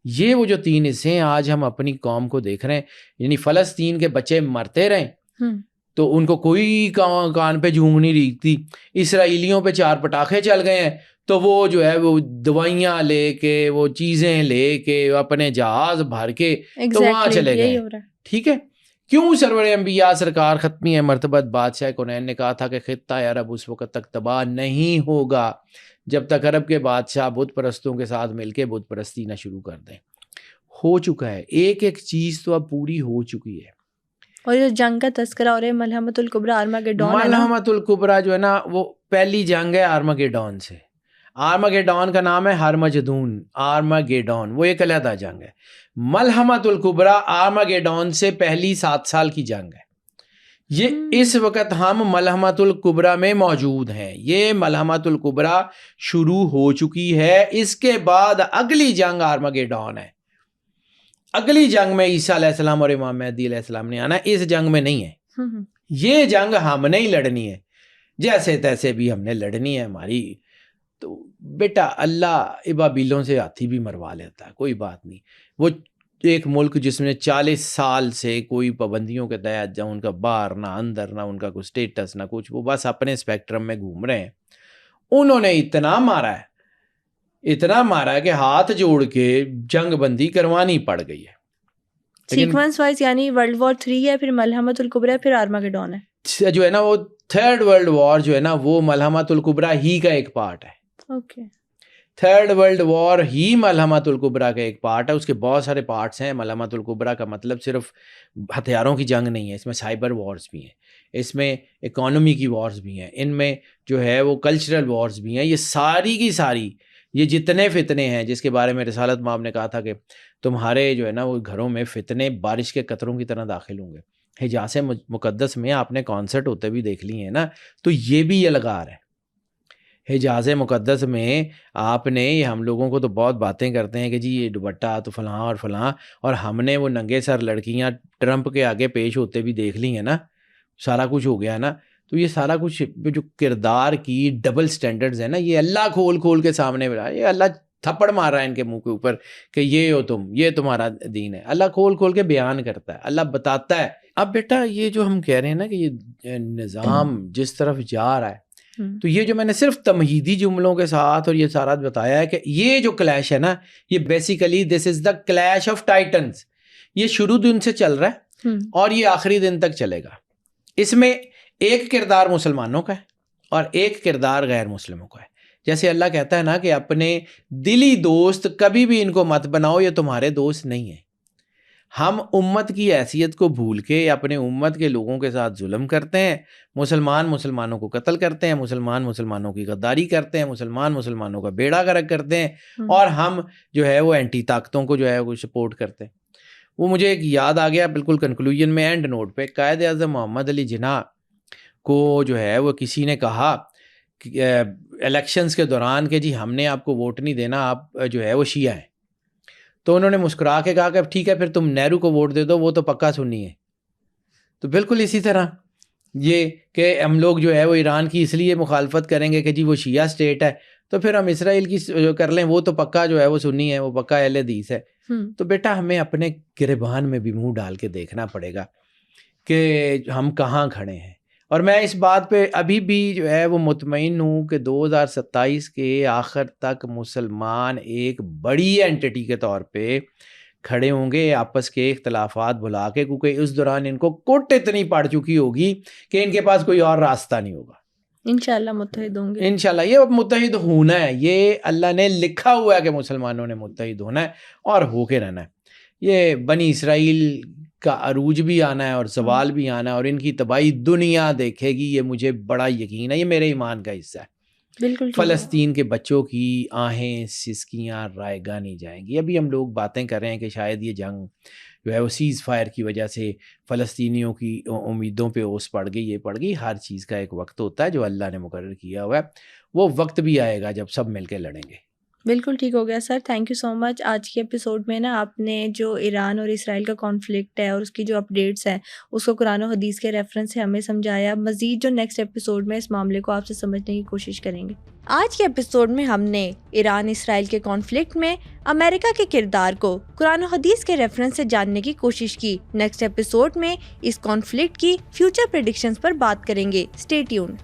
یہ وہ جو 3 حصے ہیں آج ہم اپنی قوم کو دیکھ رہے ہیں. یعنی فلسطین کے بچے مرتے رہیں تو ان کو کوئی کان پہ جھونگ نہیں ریگتی. اسرائیلیوں پہ 4 پٹاخے چل گئے ہیں تو وہ جو ہے وہ دوائیاں لے کے، وہ چیزیں لے کے، اپنے جہاز بھر کے تو وہاں چلے گئے. ٹھیک ہے، کیوں؟ سرور انبیاء سرکار ختمی مرتبت بادشاہ کونین نے کہا تھا کہ خطہ عرب اس وقت تک تباہ نہیں ہوگا جب تک عرب کے بادشاہ بت پرستوں کے ساتھ مل کے بت پرستی نہ شروع کر دیں. ہو چکا ہے، ایک ایک چیز تو اب پوری ہو چکی ہے. اور یہ جنگ کا تذکرہ اور ملحمۃ الکبریٰ آرمگیڈون، ملحمۃ الکبریٰ جو ہے نا وہ پہلی جنگ ہے آرمگیڈون سے. آرمگیڈون کا نام ہے ہرمجدون، آرمگیڈون وہ ایک علیحدہ جنگ ہے. ملحمۃ الکبریٰ آرمگیڈون سے پہلی 7 سال کی جنگ ہے. یہ اس وقت ہم ملحمۃ الکبریٰ میں موجود ہیں. یہ ملحمۃ الکبریٰ شروع ہو چکی ہے. اس کے بعد اگلی جنگ آرمگیڈون ہے. اگلی جنگ میں عیسیٰ علیہ السلام اور امام مہدی علیہ السلام نے آنا ہے. اس جنگ میں نہیں ہے. یہ جنگ ہم نے ہی لڑنی ہے، جیسے تیسے بھی ہم نے لڑنی ہے ہماری. تو بیٹا اللہ ابابیلوں سے ہاتھی بھی مروا لیتا ہے، کوئی بات نہیں. وہ ایک ملک جس میں 40 سال سے کوئی پابندیوں کے تحت جہاں ان کا باہر نہ اندر، نہ ان کا کوئی سٹیٹس، نہ کچھ، وہ بس اپنے اسپیکٹرم میں گھوم رہے ہیں. انہوں نے اتنا مارا ہے کہ ہاتھ جوڑ کے جنگ بندی کروانی پڑ گئی ہے. سیکوینس وائز یعنی ورلڈ وار 3 ہے، پھر ملحمۃ الکبریٰ، پھر آرمگیڈون ہے. جو ہے نا وہ 3rd ورلڈ وار جو ہے نا وہ ملحمۃ الکبریٰ ہی کا ایک پارٹ ہے. اوکے، 3rd ورلڈ وار ہی ملحمۃ الکبریٰ کا ایک پارٹ ہے. اس کے بہت سارے پارٹس ہیں. ملحمۃ الکبریٰ کا مطلب صرف ہتھیاروں کی جنگ نہیں ہے، اس میں سائبر وارز بھی ہیں، اس میں اکانومی کی وارز بھی ہیں، ان میں جو ہے وہ کلچرل وارز بھی ہیں. یہ ساری کی ساری یہ جتنے فتنے ہیں جس کے بارے میں رسالت مآب نے کہا تھا کہ تمہارے جو ہے نا وہ گھروں میں فتنے بارش کے قطروں کی طرح داخل ہوں گے. حجاز مقدس میں آپ نے کانسرٹ ہوتے بھی دیکھ لیے ہیں نا، تو یہ بھی یہ لگا رہا ہے. حجاز مقدس میں آپ نے، ہم لوگوں کو تو بہت باتیں کرتے ہیں کہ جی یہ دوپٹہ تو فلاں اور فلاں، اور ہم نے وہ ننگے سر لڑکیاں ٹرمپ کے آگے پیش ہوتے بھی دیکھ لی ہیں نا، سارا کچھ ہو گیا ہے نا. تو یہ سارا کچھ جو کردار کی ڈبل سٹینڈرڈز ہیں نا، یہ اللہ کھول کے سامنے بلا. یہ اللہ تھپڑ مار رہا ہے ان کے منہ کے اوپر کہ یہ ہو تم, یہ تمہارا دین ہے. اللہ کھول کھول کے بیان کرتا ہے, اللہ بتاتا ہے. اب بیٹا یہ جو ہم کہہ رہے ہیں نا کہ یہ نظام جس طرف جا رہا ہے, تو یہ جو میں نے صرف تمہیدی جملوں کے ساتھ اور یہ سارا بتایا ہے کہ یہ جو کلیش ہے نا, یہ basically this is the clash of titans. یہ شروع دن سے چل رہا ہے اور یہ آخری دن تک چلے گا. اس میں ایک کردار مسلمانوں کا ہے اور ایک کردار غیر مسلموں کا ہے. جیسے اللہ کہتا ہے نا کہ اپنے دلی دوست کبھی بھی ان کو مت بناؤ, یہ تمہارے دوست نہیں ہیں. ہم امت کی حیثیت کو بھول کے اپنے امت کے لوگوں کے ساتھ ظلم کرتے ہیں, مسلمانوں کو قتل کرتے ہیں, مسلمانوں کی غداری کرتے ہیں, مسلمانوں کا بیڑا غرق کرتے ہیں, اور ہم جو ہے وہ اینٹی طاقتوں کو جو ہے وہ سپورٹ کرتے ہیں. وہ مجھے ایک یاد آ گیا بالکل کنکلوژن میں, اینڈ نوٹ پہ, قائد اعظم محمد علی جناح کو جو ہے وہ کسی نے کہا الیکشنز کے دوران کہ جی ہم نے آپ کو ووٹ نہیں دینا, آپ جو ہے وہ شیعہ ہیں. تو انہوں نے مسکرا کے کہا کہ ٹھیک ہے پھر تم نہرو کو ووٹ دے دو, وہ تو پکا سنی ہے. تو بالکل اسی طرح یہ کہ ہم لوگ جو ہے وہ ایران کی اس لیے مخالفت کریں گے کہ جی وہ شیعہ سٹیٹ ہے, تو پھر ہم اسرائیل کی جو کر لیں وہ تو پکا جو ہے وہ سنی ہے, وہ پکا اہل حدیث ہے. تو بیٹا ہمیں اپنے گریبان میں بھی منہ ڈال کے دیکھنا پڑے گا کہ ہم کہاں کھڑے ہیں. اور میں اس بات پہ ابھی بھی جو ہے وہ مطمئن ہوں کہ 2027 کے آخر تک مسلمان ایک بڑی اینٹی کے طور پہ کھڑے ہوں گے, آپس کے اختلافات بھلا کے, کیونکہ اس دوران ان کو کوٹ اتنی پڑ چکی ہوگی کہ ان کے پاس کوئی اور راستہ نہیں ہوگا. انشاءاللہ متحد ہوں گے. انشاءاللہ یہ متحد ہونا ہے, یہ اللہ نے لکھا ہوا ہے کہ مسلمانوں نے متحد ہونا ہے اور ہو کے رہنا ہے. یہ بنی اسرائیل کا عروج بھی آنا ہے اور زوال بھی آنا ہے, اور ان کی تباہی دنیا دیکھے گی, یہ مجھے بڑا یقین ہے, یہ میرے ایمان کا حصہ ہے. بالکل فلسطین کے بچوں کی آہیں سسکیاں رائے گاہ نہیں جائیں گی. ابھی ہم لوگ باتیں کر رہے ہیں کہ شاید یہ جنگ جو ہے وہ سیز فائر کی وجہ سے فلسطینیوں کی امیدوں پہ اوس پڑ گئی, یہ پڑ گئی. ہر چیز کا ایک وقت ہوتا ہے جو اللہ نے مقرر کیا ہوا ہے, وہ وقت بھی آئے گا جب سب مل کے لڑیں گے. بالکل ٹھیک ہو گیا سر, تھینک یو سو مچ. آج کے ایپیسوڈ میں نا آپ نے جو ایران اور اسرائیل کا کانفلکٹ ہے اور اس کی جو اپڈیٹس ہیں اس کو قرآن و حدیث کے ریفرنس سے ہمیں سمجھایا. مزید جو نیکسٹ ایپیسوڈ میں اس معاملے کو آپ سے سمجھنے کی کوشش کریں گے. آج کے ایپیسوڈ میں ہم نے ایران اسرائیل کے کانفلکٹ میں امریکہ کے کردار کو قرآن و حدیث کے ریفرنس سے جاننے کی کوشش کی. نیکسٹ ایپیسوڈ میں اس کانفلکٹ کی فیوچر پریڈکشنز پر بات کریں گے. Stay tuned.